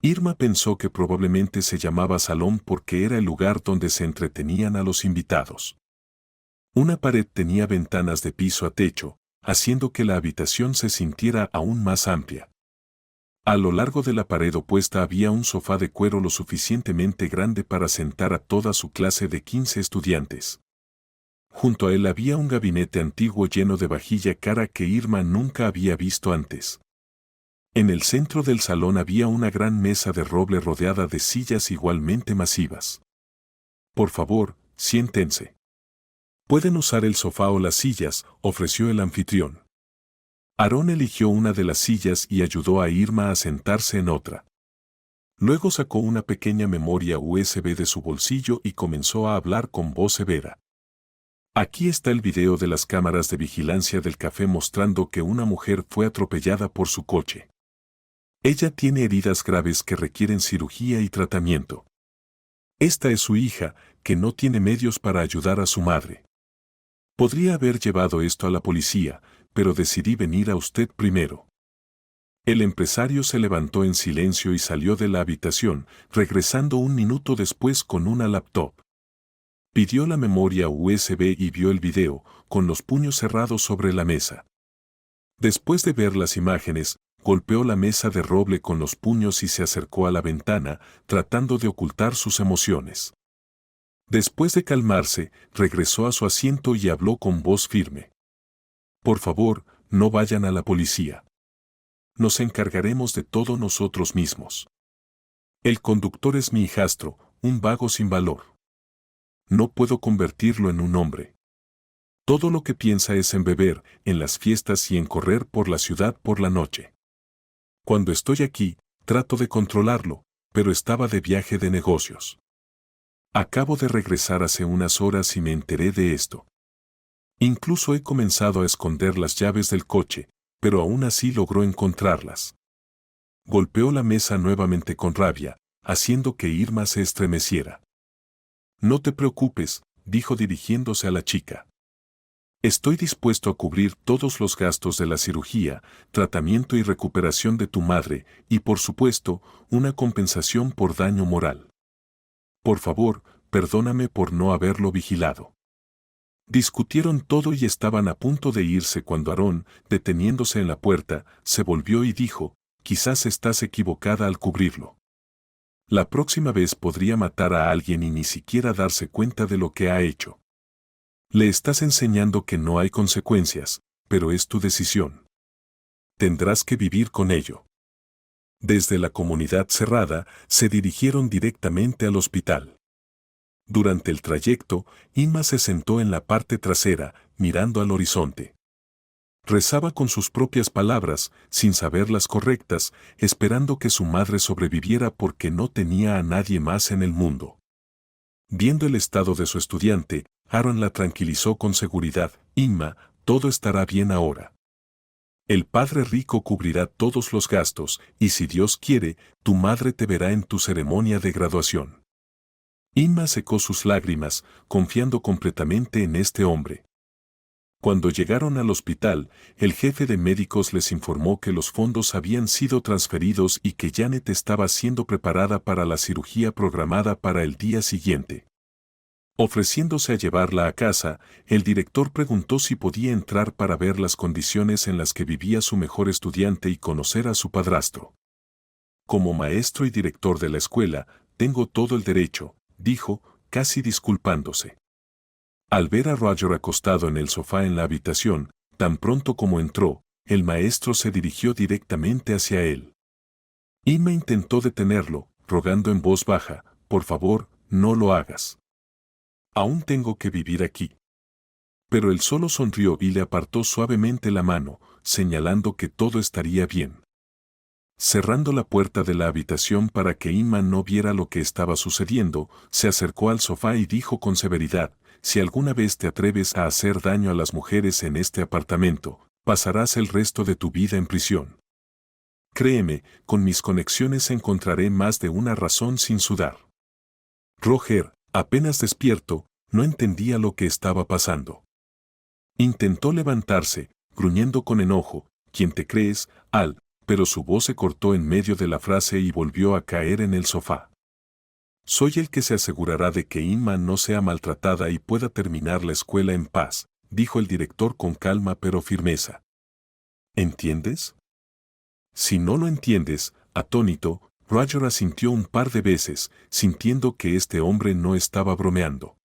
Irma pensó que probablemente se llamaba salón porque era el lugar donde se entretenían a los invitados. Una pared tenía ventanas de piso a techo, haciendo que la habitación se sintiera aún más amplia. A lo largo de la pared opuesta había un sofá de cuero lo suficientemente grande para sentar a toda su clase de 15 estudiantes. Junto a él había un gabinete antiguo lleno de vajilla cara que Irma nunca había visto antes. En el centro del salón había una gran mesa de roble rodeada de sillas igualmente masivas. Por favor, siéntense. Pueden usar el sofá o las sillas, ofreció el anfitrión. Aaron eligió una de las sillas y ayudó a Irma a sentarse en otra. Luego sacó una pequeña memoria USB de su bolsillo y comenzó a hablar con voz severa. Aquí está el video de las cámaras de vigilancia del café mostrando que una mujer fue atropellada por su coche. Ella tiene heridas graves que requieren cirugía y tratamiento. Esta es su hija, que no tiene medios para ayudar a su madre. Podría haber llevado esto a la policía, pero decidí venir a usted primero. El empresario se levantó en silencio y salió de la habitación, regresando un minuto después con una laptop. Pidió la memoria USB y vio el video, con los puños cerrados sobre la mesa. Después de ver las imágenes, golpeó la mesa de roble con los puños y se acercó a la ventana, tratando de ocultar sus emociones. Después de calmarse, regresó a su asiento y habló con voz firme. Por favor, no vayan a la policía. Nos encargaremos de todo nosotros mismos. El conductor es mi hijastro, un vago sin valor. No puedo convertirlo en un hombre. Todo lo que piensa es en beber, en las fiestas y en correr por la ciudad por la noche. Cuando estoy aquí, trato de controlarlo, pero estaba de viaje de negocios. Acabo de regresar hace unas horas y me enteré de esto. Incluso he comenzado a esconder las llaves del coche, pero aún así logró encontrarlas. Golpeó la mesa nuevamente con rabia, haciendo que Irma se estremeciera. No te preocupes, dijo dirigiéndose a la chica. Estoy dispuesto a cubrir todos los gastos de la cirugía, tratamiento y recuperación de tu madre, y por supuesto, una compensación por daño moral. Por favor, perdóname por no haberlo vigilado. Discutieron todo y estaban a punto de irse cuando Aaron, deteniéndose en la puerta, se volvió y dijo, quizás estás equivocada al cubrirlo. La próxima vez podría matar a alguien y ni siquiera darse cuenta de lo que ha hecho. Le estás enseñando que no hay consecuencias, pero es tu decisión. Tendrás que vivir con ello. Desde la comunidad cerrada, se dirigieron directamente al hospital. Durante el trayecto, Inma se sentó en la parte trasera, mirando al horizonte. Rezaba con sus propias palabras, sin saber las correctas, esperando que su madre sobreviviera porque no tenía a nadie más en el mundo. Viendo el estado de su estudiante, Aaron la tranquilizó con seguridad: Inma, todo estará bien ahora. El Padre Rico cubrirá todos los gastos, y si Dios quiere, tu madre te verá en tu ceremonia de graduación. Inma secó sus lágrimas, confiando completamente en este hombre. Cuando llegaron al hospital, el jefe de médicos les informó que los fondos habían sido transferidos y que Janet estaba siendo preparada para la cirugía programada para el día siguiente. Ofreciéndose a llevarla a casa, el director preguntó si podía entrar para ver las condiciones en las que vivía su mejor estudiante y conocer a su padrastro. Como maestro y director de la escuela, tengo todo el derecho, dijo, casi disculpándose. Al ver a Roger acostado en el sofá en la habitación, tan pronto como entró, el maestro se dirigió directamente hacia él. Inma intentó detenerlo, rogando en voz baja: por favor, no lo hagas. Aún tengo que vivir aquí. Pero él solo sonrió y le apartó suavemente la mano, señalando que todo estaría bien. Cerrando la puerta de la habitación para que Inma no viera lo que estaba sucediendo, se acercó al sofá y dijo con severidad: si alguna vez te atreves a hacer daño a las mujeres en este apartamento, pasarás el resto de tu vida en prisión. Créeme, con mis conexiones encontraré más de una razón sin sudar. Roger, apenas despierto, no entendía lo que estaba pasando. Intentó levantarse, gruñendo con enojo: ¿quién te crees, Al? Pero su voz se cortó en medio de la frase y volvió a caer en el sofá. Soy el que se asegurará de que Inma no sea maltratada y pueda terminar la escuela en paz, dijo el director con calma pero firmeza. ¿Entiendes? Si no lo entiendes, atónito, Roger asintió un par de veces, sintiendo que este hombre no estaba bromeando.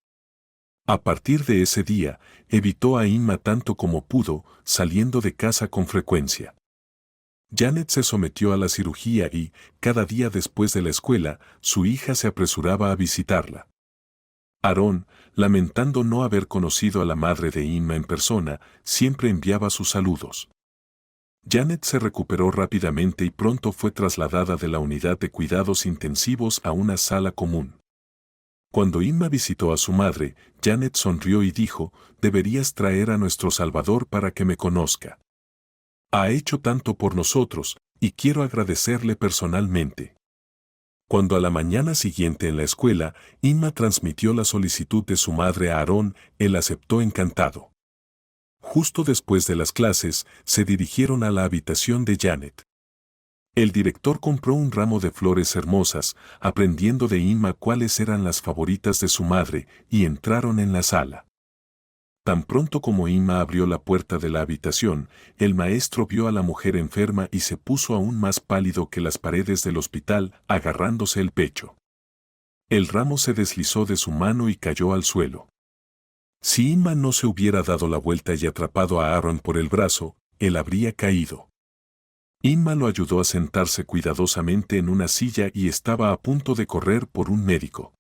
A partir de ese día, evitó a Inma tanto como pudo, saliendo de casa con frecuencia. Janet se sometió a la cirugía y, cada día después de la escuela, su hija se apresuraba a visitarla. Aaron, lamentando no haber conocido a la madre de Inma en persona, siempre enviaba sus saludos. Janet se recuperó rápidamente y pronto fue trasladada de la unidad de cuidados intensivos a una sala común. Cuando Inma visitó a su madre, Janet sonrió y dijo: deberías traer a nuestro Salvador para que me conozca. Ha hecho tanto por nosotros, y quiero agradecerle personalmente. Cuando a la mañana siguiente en la escuela, Inma transmitió la solicitud de su madre a Aaron, él aceptó encantado. Justo después de las clases, se dirigieron a la habitación de Janet. El director compró un ramo de flores hermosas, aprendiendo de Inma cuáles eran las favoritas de su madre, y entraron en la sala. Tan pronto como Inma abrió la puerta de la habitación, el maestro vio a la mujer enferma y se puso aún más pálido que las paredes del hospital, agarrándose el pecho. El ramo se deslizó de su mano y cayó al suelo. Si Inma no se hubiera dado la vuelta y atrapado a Aaron por el brazo, él habría caído. Inma lo ayudó a sentarse cuidadosamente en una silla y estaba a punto de correr por un médico.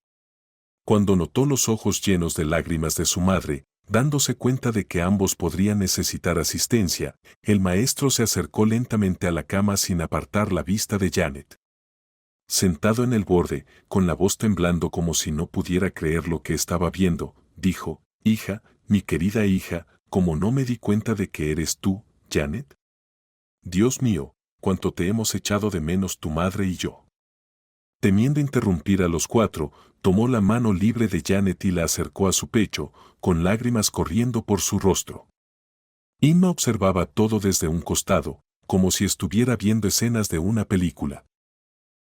Cuando notó los ojos llenos de lágrimas de su madre, dándose cuenta de que ambos podrían necesitar asistencia, el maestro se acercó lentamente a la cama sin apartar la vista de Janet. Sentado en el borde, con la voz temblando como si no pudiera creer lo que estaba viendo, dijo: hija, mi querida hija, ¿cómo no me di cuenta de que eres tú, Janet? Dios mío, cuánto te hemos echado de menos tu madre y yo. Temiendo interrumpir a los cuatro, tomó la mano libre de Janet y la acercó a su pecho, con lágrimas corriendo por su rostro. Inma observaba todo desde un costado, como si estuviera viendo escenas de una película.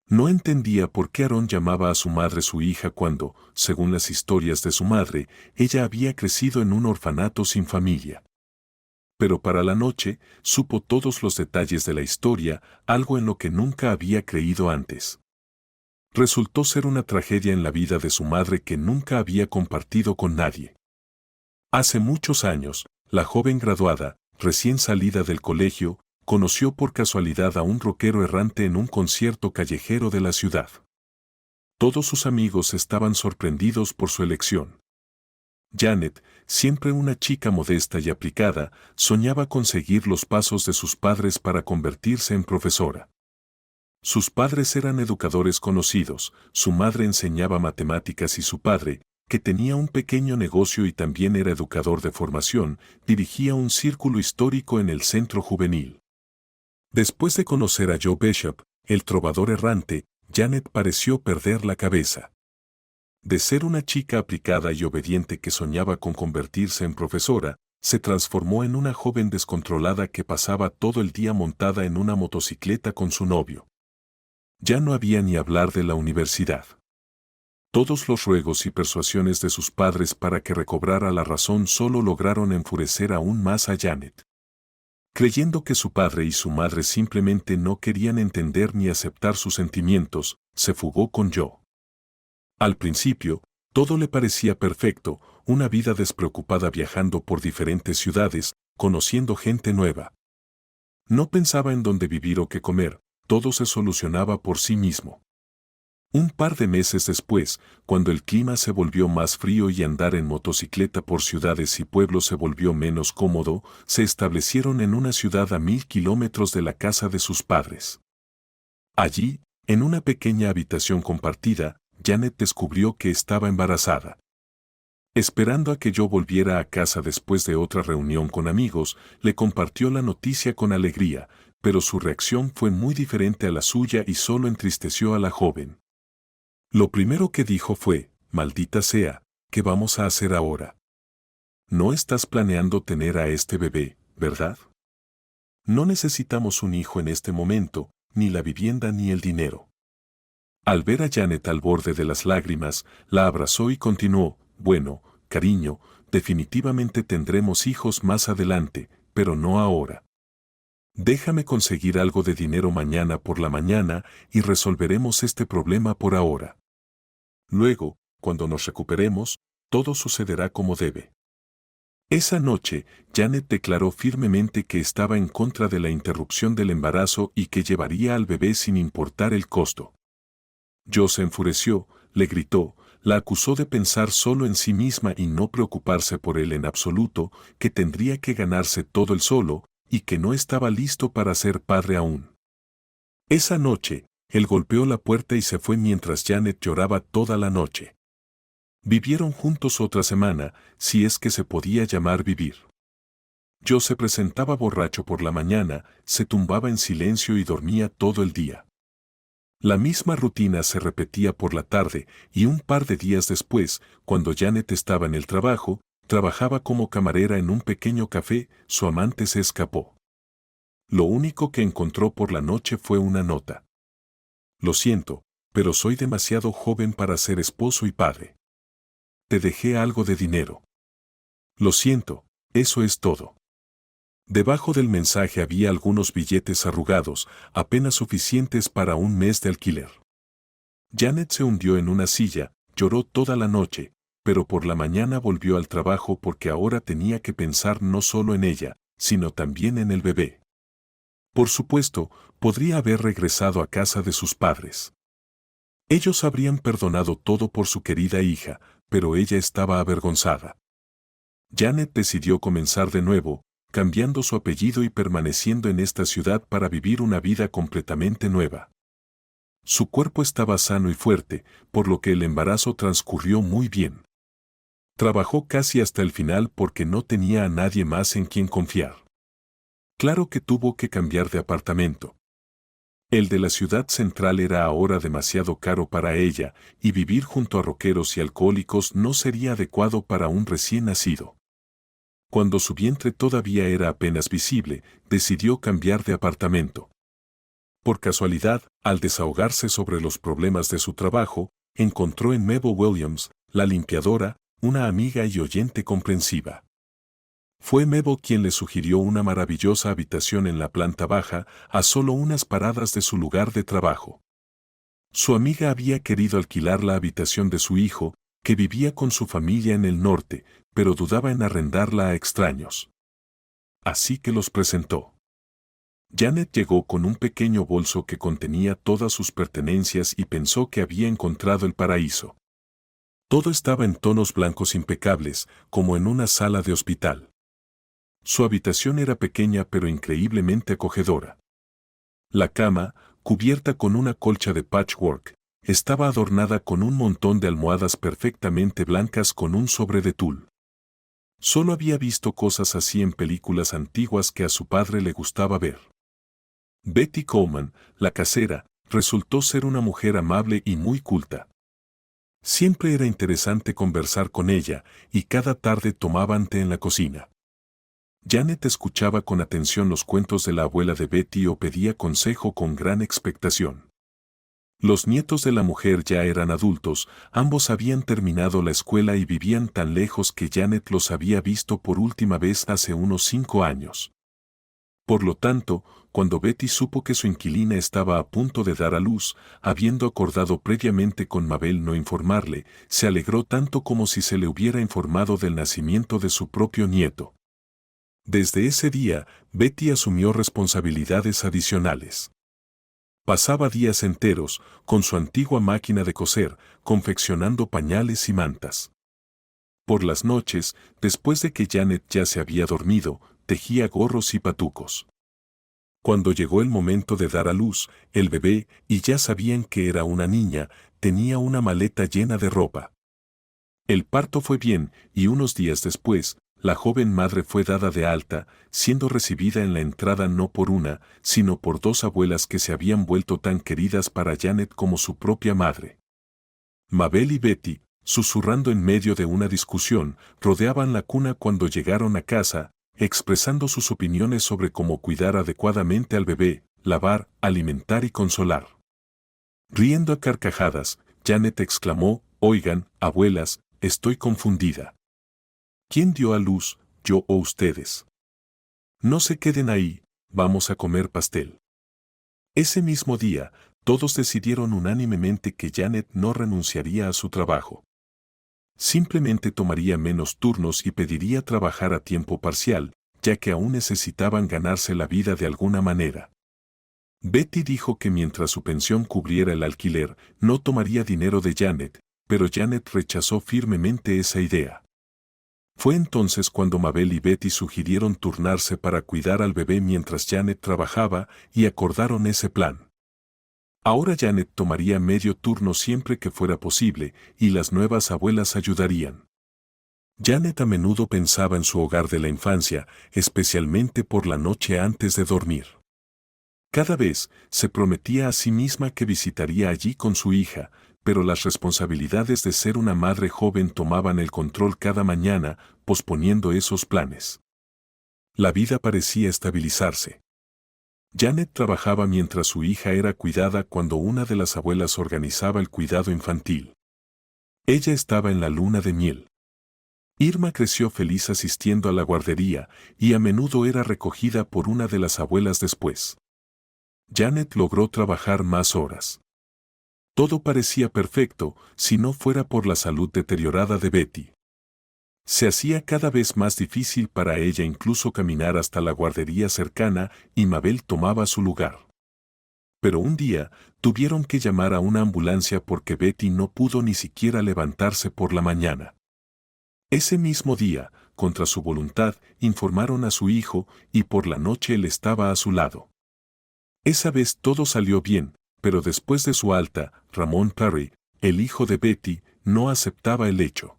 No entendía por qué Aaron llamaba a su madre su hija cuando, según las historias de su madre, ella había crecido en un orfanato sin familia. Pero para la noche, supo todos los detalles de la historia, algo en lo que nunca había creído antes. Resultó ser una tragedia en la vida de su madre que nunca había compartido con nadie. Hace muchos años, la joven graduada, recién salida del colegio, conoció por casualidad a un rockero errante en un concierto callejero de la ciudad. Todos sus amigos estaban sorprendidos por su elección. Janet, siempre una chica modesta y aplicada, soñaba con seguir los pasos de sus padres para convertirse en profesora. Sus padres eran educadores conocidos, su madre enseñaba matemáticas y su padre, que tenía un pequeño negocio y también era educador de formación, dirigía un círculo histórico en el centro juvenil. Después de conocer a Joe Bishop, el trovador errante, Janet pareció perder la cabeza. De ser una chica aplicada y obediente que soñaba con convertirse en profesora, se transformó en una joven descontrolada que pasaba todo el día montada en una motocicleta con su novio. Ya no había ni hablar de la universidad. Todos los ruegos y persuasiones de sus padres para que recobrara la razón solo lograron enfurecer aún más a Janet. Creyendo que su padre y su madre simplemente no querían entender ni aceptar sus sentimientos, se fugó con Joe. Al principio, todo le parecía perfecto, una vida despreocupada viajando por diferentes ciudades, conociendo gente nueva. No pensaba en dónde vivir o qué comer, todo se solucionaba por sí mismo. Un par de meses después, cuando el clima se volvió más frío y andar en motocicleta por ciudades y pueblos se volvió menos cómodo, se establecieron en una ciudad a 1000 kilómetros de la casa de sus padres. Allí, en una pequeña habitación compartida, Janet descubrió que estaba embarazada. Esperando a que yo volviera a casa después de otra reunión con amigos, le compartió la noticia con alegría, pero su reacción fue muy diferente a la suya y solo entristeció a la joven. Lo primero que dijo fue, maldita sea, ¿qué vamos a hacer ahora? No estás planeando tener a este bebé, ¿verdad? No necesitamos un hijo en este momento, ni la vivienda ni el dinero. Al ver a Janet al borde de las lágrimas, la abrazó y continuó, bueno, cariño, definitivamente tendremos hijos más adelante, pero no ahora. Déjame conseguir algo de dinero mañana por la mañana y resolveremos este problema por ahora. Luego, cuando nos recuperemos, todo sucederá como debe. Esa noche, Janet declaró firmemente que estaba en contra de la interrupción del embarazo y que llevaría al bebé sin importar el costo. Joe se enfureció, le gritó, la acusó de pensar solo en sí misma y no preocuparse por él en absoluto, que tendría que ganarse todo él solo, y que no estaba listo para ser padre aún. Esa noche, él golpeó la puerta y se fue mientras Janet lloraba toda la noche. Vivieron juntos otra semana, si es que se podía llamar vivir. Joe se presentaba borracho por la mañana, se tumbaba en silencio y dormía todo el día. La misma rutina se repetía por la tarde y un par de días después, cuando Janet estaba en el trabajo, trabajaba como camarera en un pequeño café, su amante se escapó. Lo único que encontró por la noche fue una nota. Lo siento, pero soy demasiado joven para ser esposo y padre. Te dejé algo de dinero. Lo siento, eso es todo. Debajo del mensaje había algunos billetes arrugados, apenas suficientes para un mes de alquiler. Janet se hundió en una silla, lloró toda la noche, pero por la mañana volvió al trabajo porque ahora tenía que pensar no solo en ella, sino también en el bebé. Por supuesto, podría haber regresado a casa de sus padres. Ellos habrían perdonado todo por su querida hija, pero ella estaba avergonzada. Janet decidió comenzar de nuevo, cambiando su apellido y permaneciendo en esta ciudad para vivir una vida completamente nueva. Su cuerpo estaba sano y fuerte, por lo que el embarazo transcurrió muy bien. Trabajó casi hasta el final porque no tenía a nadie más en quien confiar. Claro que tuvo que cambiar de apartamento. El de la ciudad central era ahora demasiado caro para ella, y vivir junto a rockeros y alcohólicos no sería adecuado para un recién nacido. Cuando su vientre todavía era apenas visible, decidió cambiar de apartamento. Por casualidad, al desahogarse sobre los problemas de su trabajo, encontró en Mabel Williams, la limpiadora, una amiga y oyente comprensiva. Fue Mabel quien le sugirió una maravillosa habitación en la planta baja, a solo unas paradas de su lugar de trabajo. Su amiga había querido alquilar la habitación de su hijo, que vivía con su familia en el norte, pero dudaba en arrendarla a extraños. Así que los presentó. Janet llegó con un pequeño bolso que contenía todas sus pertenencias y pensó que había encontrado el paraíso. Todo estaba en tonos blancos impecables, como en una sala de hospital. Su habitación era pequeña pero increíblemente acogedora. La cama, cubierta con una colcha de patchwork, estaba adornada con un montón de almohadas perfectamente blancas con un sobre de tul. Solo había visto cosas así en películas antiguas que a su padre le gustaba ver. Betty Coleman, la casera, resultó ser una mujer amable y muy culta. Siempre era interesante conversar con ella, y cada tarde tomaban té en la cocina. Janet escuchaba con atención los cuentos de la abuela de Betty o pedía consejo con gran expectación. Los nietos de la mujer ya eran adultos, ambos habían terminado la escuela y vivían tan lejos que Janet los había visto por última vez hace unos 5 años. Por lo tanto, cuando Betty supo que su inquilina estaba a punto de dar a luz, habiendo acordado previamente con Mabel no informarle, se alegró tanto como si se le hubiera informado del nacimiento de su propio nieto. Desde ese día, Betty asumió responsabilidades adicionales. Pasaba días enteros, con su antigua máquina de coser, confeccionando pañales y mantas. Por las noches, después de que Janet ya se había dormido, tejía gorros y patucos. Cuando llegó el momento de dar a luz, el bebé, y ya sabían que era una niña, tenía una maleta llena de ropa. El parto fue bien, y unos días después, la joven madre fue dada de alta, siendo recibida en la entrada no por una, sino por 2 abuelas que se habían vuelto tan queridas para Janet como su propia madre. Mabel y Betty, susurrando en medio de una discusión, rodeaban la cuna cuando llegaron a casa, expresando sus opiniones sobre cómo cuidar adecuadamente al bebé, lavar, alimentar y consolar. Riendo a carcajadas, Janet exclamó: «Oigan, abuelas, estoy confundida. ¿Quién dio a luz, yo o ustedes? No se queden ahí, vamos a comer pastel». Ese mismo día, todos decidieron unánimemente que Janet no renunciaría a su trabajo. Simplemente tomaría menos turnos y pediría trabajar a tiempo parcial, ya que aún necesitaban ganarse la vida de alguna manera. Betty dijo que mientras su pensión cubriera el alquiler, no tomaría dinero de Janet, pero Janet rechazó firmemente esa idea. Fue entonces cuando Mabel y Betty sugirieron turnarse para cuidar al bebé mientras Janet trabajaba, y acordaron ese plan. Ahora Janet tomaría medio turno siempre que fuera posible, y las nuevas abuelas ayudarían. Janet a menudo pensaba en su hogar de la infancia, especialmente por la noche antes de dormir. Cada vez se prometía a sí misma que visitaría allí con su hija, pero las responsabilidades de ser una madre joven tomaban el control cada mañana, posponiendo esos planes. La vida parecía estabilizarse. Janet trabajaba mientras su hija era cuidada cuando una de las abuelas organizaba el cuidado infantil. Ella estaba en la luna de miel. Irma creció feliz asistiendo a la guardería, y a menudo era recogida por una de las abuelas después. Janet logró trabajar más horas. Todo parecía perfecto, si no fuera por la salud deteriorada de Betty. Se hacía cada vez más difícil para ella incluso caminar hasta la guardería cercana, y Mabel tomaba su lugar. Pero un día, tuvieron que llamar a una ambulancia porque Betty no pudo ni siquiera levantarse por la mañana. Ese mismo día, contra su voluntad, informaron a su hijo, y por la noche él estaba a su lado. Esa vez todo salió bien, pero después de su alta, Ramón Perry, el hijo de Betty, no aceptaba el hecho.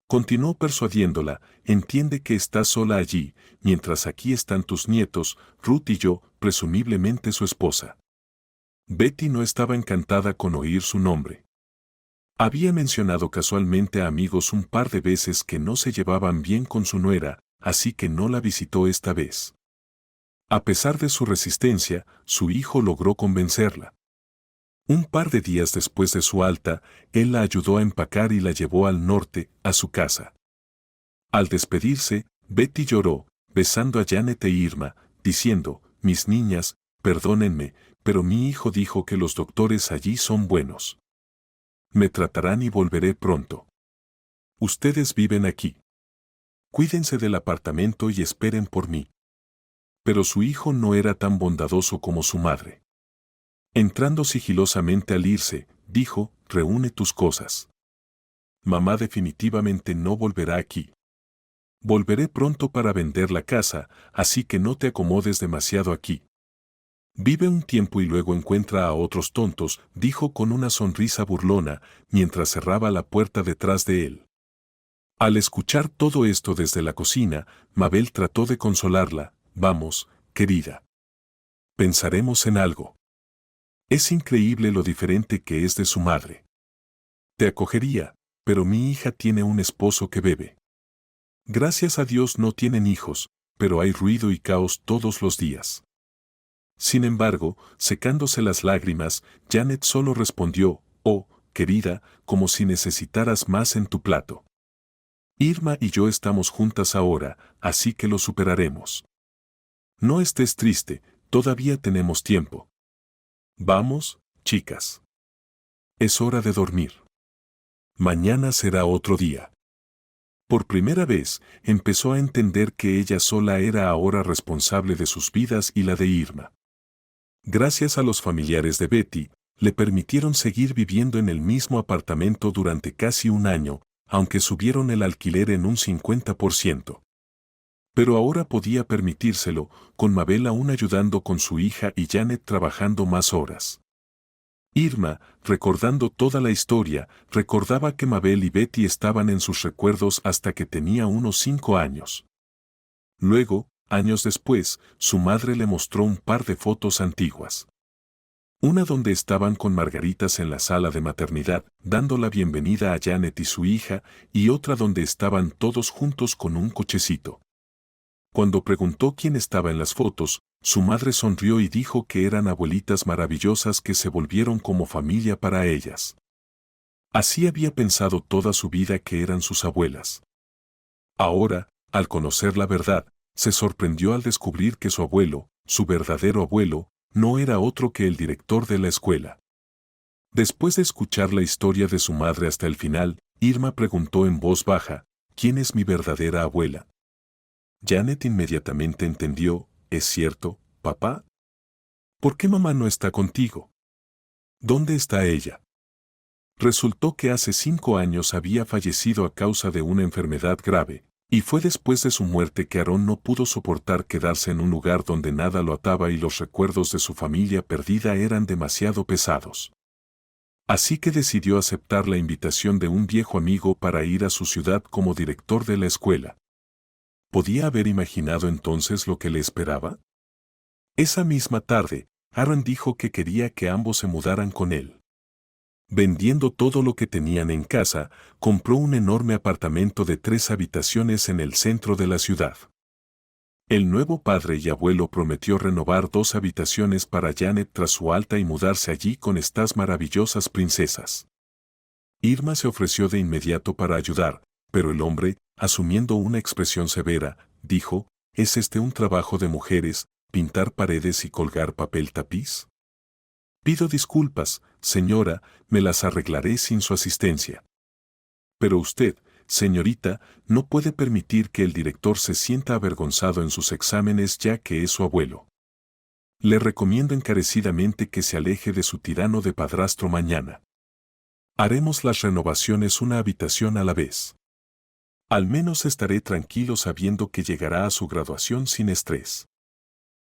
Continuó persuadiéndola: «Entiende que estás sola allí, mientras aquí están tus nietos, Ruth y yo, presumiblemente su esposa». Betty no estaba encantada con oír su nombre. Había mencionado casualmente a amigos un par de veces que no se llevaban bien con su nuera, así que no la visitó esta vez. A pesar de su resistencia, su hijo logró convencerla. Un par de días después de su alta, él la ayudó a empacar y la llevó al norte, a su casa. Al despedirse, Betty lloró, besando a Janet e Irma, diciendo: «Mis niñas, perdónenme, pero mi hijo dijo que los doctores allí son buenos. Me tratarán y volveré pronto. Ustedes viven aquí. Cuídense del apartamento y esperen por mí». Pero su hijo no era tan bondadoso como su madre. Entrando sigilosamente al irse, dijo: «Reúne tus cosas. Mamá definitivamente no volverá aquí. Volveré pronto para vender la casa, así que no te acomodes demasiado aquí. Vive un tiempo y luego encuentra a otros tontos, dijo con una sonrisa burlona, mientras cerraba la puerta detrás de él. Al escuchar todo esto desde la cocina, Mabel trató de consolarla. Vamos, querida. Pensaremos en algo. Es increíble lo diferente que es de su madre. Te acogería, pero mi hija tiene un esposo que bebe. Gracias a Dios no tienen hijos, pero hay ruido y caos todos los días. Sin embargo, secándose las lágrimas, Janet solo respondió, oh, querida, como si necesitaras más en tu plato. Irma y yo estamos juntas ahora, así que lo superaremos. No estés triste, todavía tenemos tiempo. Vamos, chicas. Es hora de dormir. Mañana será otro día. Por primera vez, empezó a entender que ella sola era ahora responsable de sus vidas y la de Irma. Gracias a los familiares de Betty, le permitieron seguir viviendo en el mismo apartamento durante casi un año, aunque subieron el alquiler en un 50%. Pero ahora podía permitírselo, con Mabel aún ayudando con su hija y Janet trabajando más horas. Irma, recordando toda la historia, recordaba que Mabel y Betty estaban en sus recuerdos hasta que tenía unos 5 años. Luego, años después, su madre le mostró un par de fotos antiguas. Una donde estaban con Margaritas en la sala de maternidad, dando la bienvenida a Janet y su hija, y otra donde estaban todos juntos con un cochecito. Cuando preguntó quién estaba en las fotos, su madre sonrió y dijo que eran abuelitas maravillosas que se volvieron como familia para ellas. Así había pensado toda su vida que eran sus abuelas. Ahora, al conocer la verdad, se sorprendió al descubrir que su abuelo, su verdadero abuelo, no era otro que el director de la escuela. Después de escuchar la historia de su madre hasta el final, Irma preguntó en voz baja, ¿quién es mi verdadera abuela? Janet inmediatamente entendió, ¿es cierto, papá? ¿Por qué mamá no está contigo? ¿Dónde está ella? Resultó que hace 5 años había fallecido a causa de una enfermedad grave, y fue después de su muerte que Aarón no pudo soportar quedarse en un lugar donde nada lo ataba y los recuerdos de su familia perdida eran demasiado pesados. Así que decidió aceptar la invitación de un viejo amigo para ir a su ciudad como director de la escuela. ¿Podía haber imaginado entonces lo que le esperaba? Esa misma tarde, Aaron dijo que quería que ambos se mudaran con él. Vendiendo todo lo que tenían en casa, compró un enorme apartamento de 3 habitaciones en el centro de la ciudad. El nuevo padre y abuelo prometió renovar 2 habitaciones para Janet tras su alta y mudarse allí con estas maravillosas princesas. Irma se ofreció de inmediato para ayudar, pero el hombre, asumiendo una expresión severa, dijo, ¿es este un trabajo de mujeres, pintar paredes y colgar papel tapiz? Pido disculpas, señora, me las arreglaré sin su asistencia. Pero usted, señorita, no puede permitir que el director se sienta avergonzado en sus exámenes ya que es su abuelo. Le recomiendo encarecidamente que se aleje de su tirano de padrastro mañana. Haremos las renovaciones una habitación a la vez. Al menos estaré tranquilo sabiendo que llegará a su graduación sin estrés.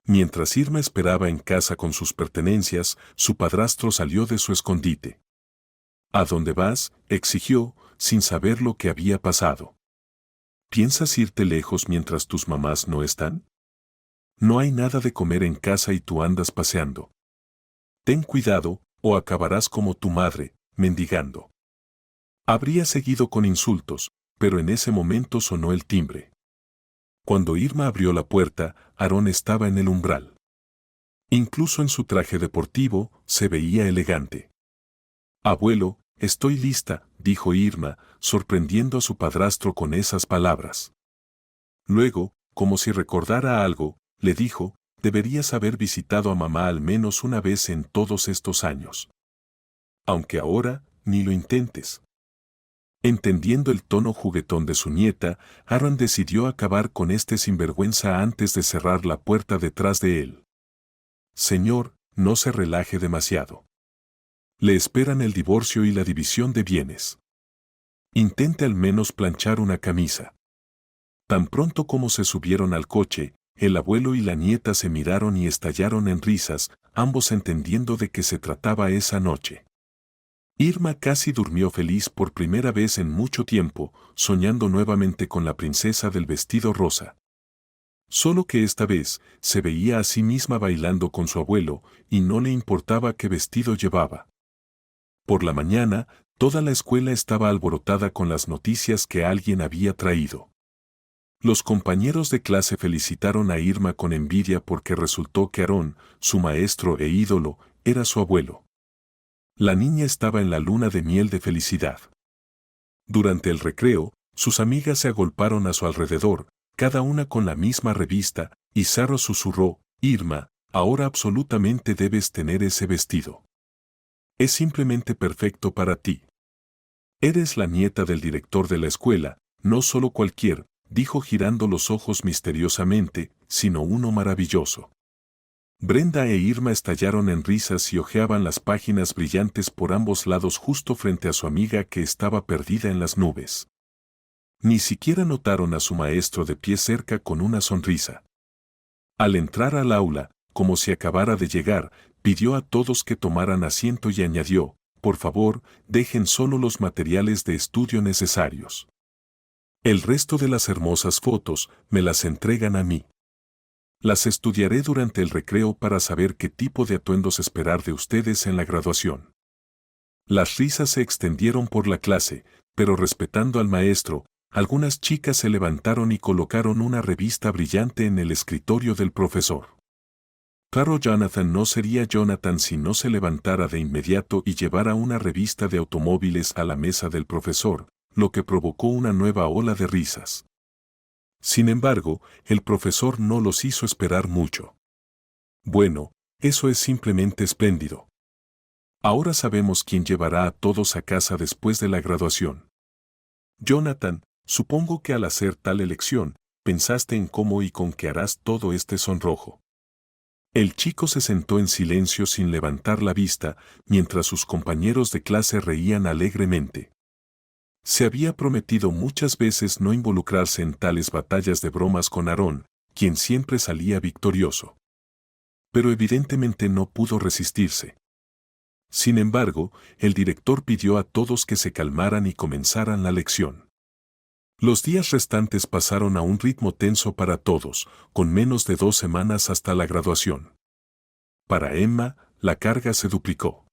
Mientras Irma esperaba en casa con sus pertenencias, su padrastro salió de su escondite. ¿A dónde vas?, exigió, sin saber lo que había pasado. ¿Piensas irte lejos mientras tus mamás no están? No hay nada de comer en casa y tú andas paseando. Ten cuidado, o acabarás como tu madre, mendigando. Habría seguido con insultos, pero en ese momento sonó el timbre. Cuando Irma abrió la puerta, Aarón estaba en el umbral. Incluso en su traje deportivo, se veía elegante. Abuelo, estoy lista, dijo Irma, sorprendiendo a su padrastro con esas palabras. Luego, como si recordara algo, le dijo, deberías haber visitado a mamá al menos una vez en todos estos años. Aunque ahora, ni lo intentes. Entendiendo el tono juguetón de su nieta, Aaron decidió acabar con este sinvergüenza antes de cerrar la puerta detrás de él. Señor, no se relaje demasiado. Le esperan el divorcio y la división de bienes. Intente al menos planchar una camisa. Tan pronto como se subieron al coche, el abuelo y la nieta se miraron y estallaron en risas, ambos entendiendo de qué se trataba esa noche. Irma casi durmió feliz por primera vez en mucho tiempo, soñando nuevamente con la princesa del vestido rosa. Solo que esta vez se veía a sí misma bailando con su abuelo y no le importaba qué vestido llevaba. Por la mañana, toda la escuela estaba alborotada con las noticias que alguien había traído. Los compañeros de clase felicitaron a Irma con envidia porque resultó que Aarón, su maestro e ídolo, era su abuelo. La niña estaba en la luna de miel de felicidad. Durante el recreo, sus amigas se agolparon a su alrededor, cada una con la misma revista, y Saro susurró: «Irma, ahora absolutamente debes tener ese vestido. Es simplemente perfecto para ti. Eres la nieta del director de la escuela, no solo cualquier», dijo girando los ojos misteriosamente, «sino uno maravilloso». Brenda e Irma estallaron en risas y hojeaban las páginas brillantes por ambos lados justo frente a su amiga que estaba perdida en las nubes. Ni siquiera notaron a su maestro de pie cerca con una sonrisa. Al entrar al aula, como si acabara de llegar, pidió a todos que tomaran asiento y añadió: «Por favor, dejen solo los materiales de estudio necesarios. El resto de las hermosas fotos me las entregan a mí. Las estudiaré durante el recreo para saber qué tipo de atuendos esperar de ustedes en la graduación». Las risas se extendieron por la clase, pero respetando al maestro, algunas chicas se levantaron y colocaron una revista brillante en el escritorio del profesor. Claro, Jonathan no sería Jonathan si no se levantara de inmediato y llevara una revista de automóviles a la mesa del profesor, lo que provocó una nueva ola de risas. Sin embargo, el profesor no los hizo esperar mucho. «Bueno, eso es simplemente espléndido. Ahora sabemos quién llevará a todos a casa después de la graduación. Jonathan, supongo que al hacer tal elección, pensaste en cómo y con qué harás todo este sonrojo». El chico se sentó en silencio sin levantar la vista, mientras sus compañeros de clase reían alegremente. Se había prometido muchas veces no involucrarse en tales batallas de bromas con Aarón, quien siempre salía victorioso. Pero evidentemente no pudo resistirse. Sin embargo, el director pidió a todos que se calmaran y comenzaran la lección. Los días restantes pasaron a un ritmo tenso para todos, con menos de 2 semanas hasta la graduación. Para Emma, la carga se duplicó.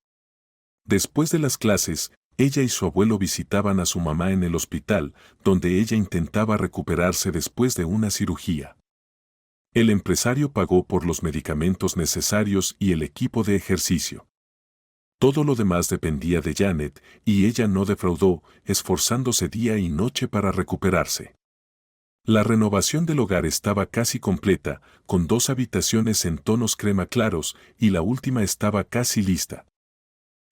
Después de las clases, ella y su abuelo visitaban a su mamá en el hospital, donde ella intentaba recuperarse después de una cirugía. El empresario pagó por los medicamentos necesarios y el equipo de ejercicio. Todo lo demás dependía de Janet, y ella no defraudó, esforzándose día y noche para recuperarse. La renovación del hogar estaba casi completa, con 2 habitaciones en tonos crema claros, y la última estaba casi lista.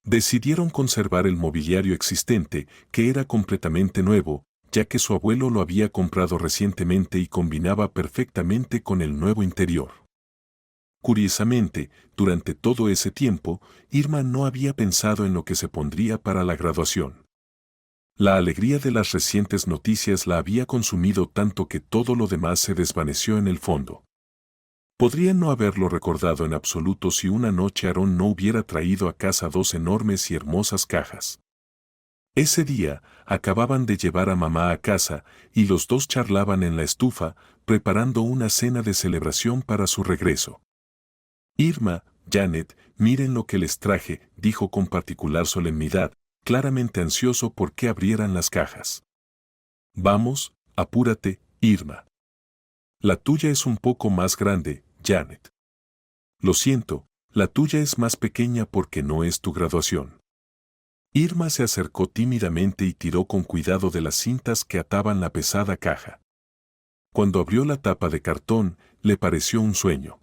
Decidieron conservar el mobiliario existente, que era completamente nuevo, ya que su abuelo lo había comprado recientemente y combinaba perfectamente con el nuevo interior. Curiosamente, durante todo ese tiempo, Irma no había pensado en lo que se pondría para la graduación. La alegría de las recientes noticias la había consumido tanto que todo lo demás se desvaneció en el fondo. Podría no haberlo recordado en absoluto si una noche Aarón no hubiera traído a casa 2 enormes y hermosas cajas. Ese día, acababan de llevar a mamá a casa, y los dos charlaban en la estufa, preparando una cena de celebración para su regreso. «Irma, Janet, miren lo que les traje», dijo con particular solemnidad, claramente ansioso por que abrieran las cajas. «Vamos, apúrate, Irma. La tuya es un poco más grande, Janet. Lo siento, la tuya es más pequeña porque no es tu graduación». Irma se acercó tímidamente y tiró con cuidado de las cintas que ataban la pesada caja. Cuando abrió la tapa de cartón, le pareció un sueño.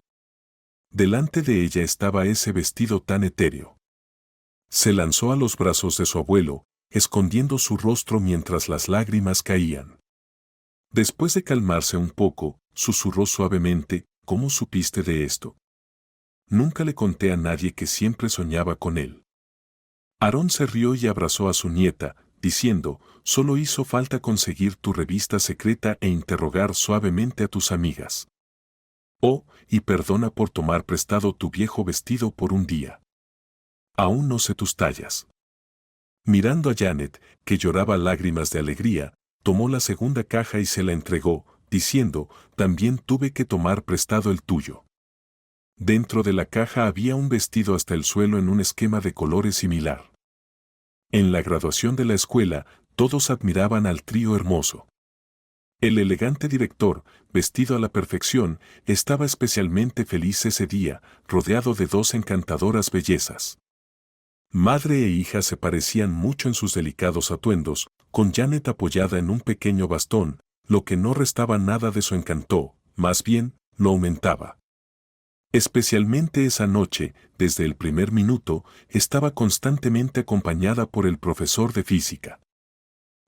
Delante de ella estaba ese vestido tan etéreo. Se lanzó a los brazos de su abuelo, escondiendo su rostro mientras las lágrimas caían. Después de calmarse un poco, susurró suavemente: «¿Cómo supiste de esto? Nunca le conté a nadie que siempre soñaba con él». Aarón se rió y abrazó a su nieta, diciendo, solo hizo falta conseguir tu revista secreta e interrogar suavemente a tus amigas. Oh, y perdona por tomar prestado tu viejo vestido por un día. Aún no sé tus tallas. Mirando a Janet, que lloraba lágrimas de alegría, tomó la segunda caja y se la entregó, diciendo, también tuve que tomar prestado el tuyo. Dentro de la caja había un vestido hasta el suelo en un esquema de colores similar. En la graduación de la escuela, todos admiraban al trío hermoso. El elegante director, vestido a la perfección, estaba especialmente feliz ese día, rodeado de dos encantadoras bellezas. Madre e hija se parecían mucho en sus delicados atuendos, con Janet apoyada en un pequeño bastón, lo que no restaba nada de su encanto, más bien, lo aumentaba. Especialmente esa noche, desde el primer minuto, estaba constantemente acompañada por el profesor de física.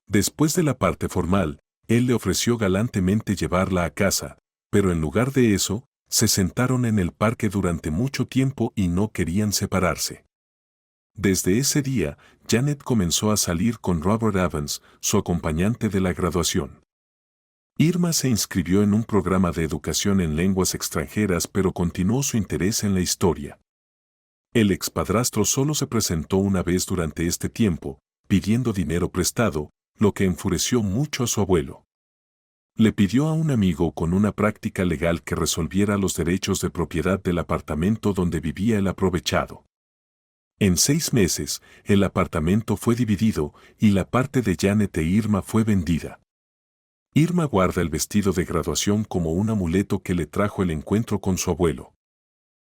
Después de la parte formal, él le ofreció galantemente llevarla a casa, pero en lugar de eso, se sentaron en el parque durante mucho tiempo y no querían separarse. Desde ese día, Janet comenzó a salir con Robert Evans, su acompañante de la graduación. Irma se inscribió en un programa de educación en lenguas extranjeras, pero continuó su interés en la historia. El expadrastro solo se presentó una vez durante este tiempo, pidiendo dinero prestado, lo que enfureció mucho a su abuelo. Le pidió a un amigo con una práctica legal que resolviera los derechos de propiedad del apartamento donde vivía el aprovechado. En 6 meses, el apartamento fue dividido y la parte de Janet e Irma fue vendida. Irma guarda el vestido de graduación como un amuleto que le trajo el encuentro con su abuelo.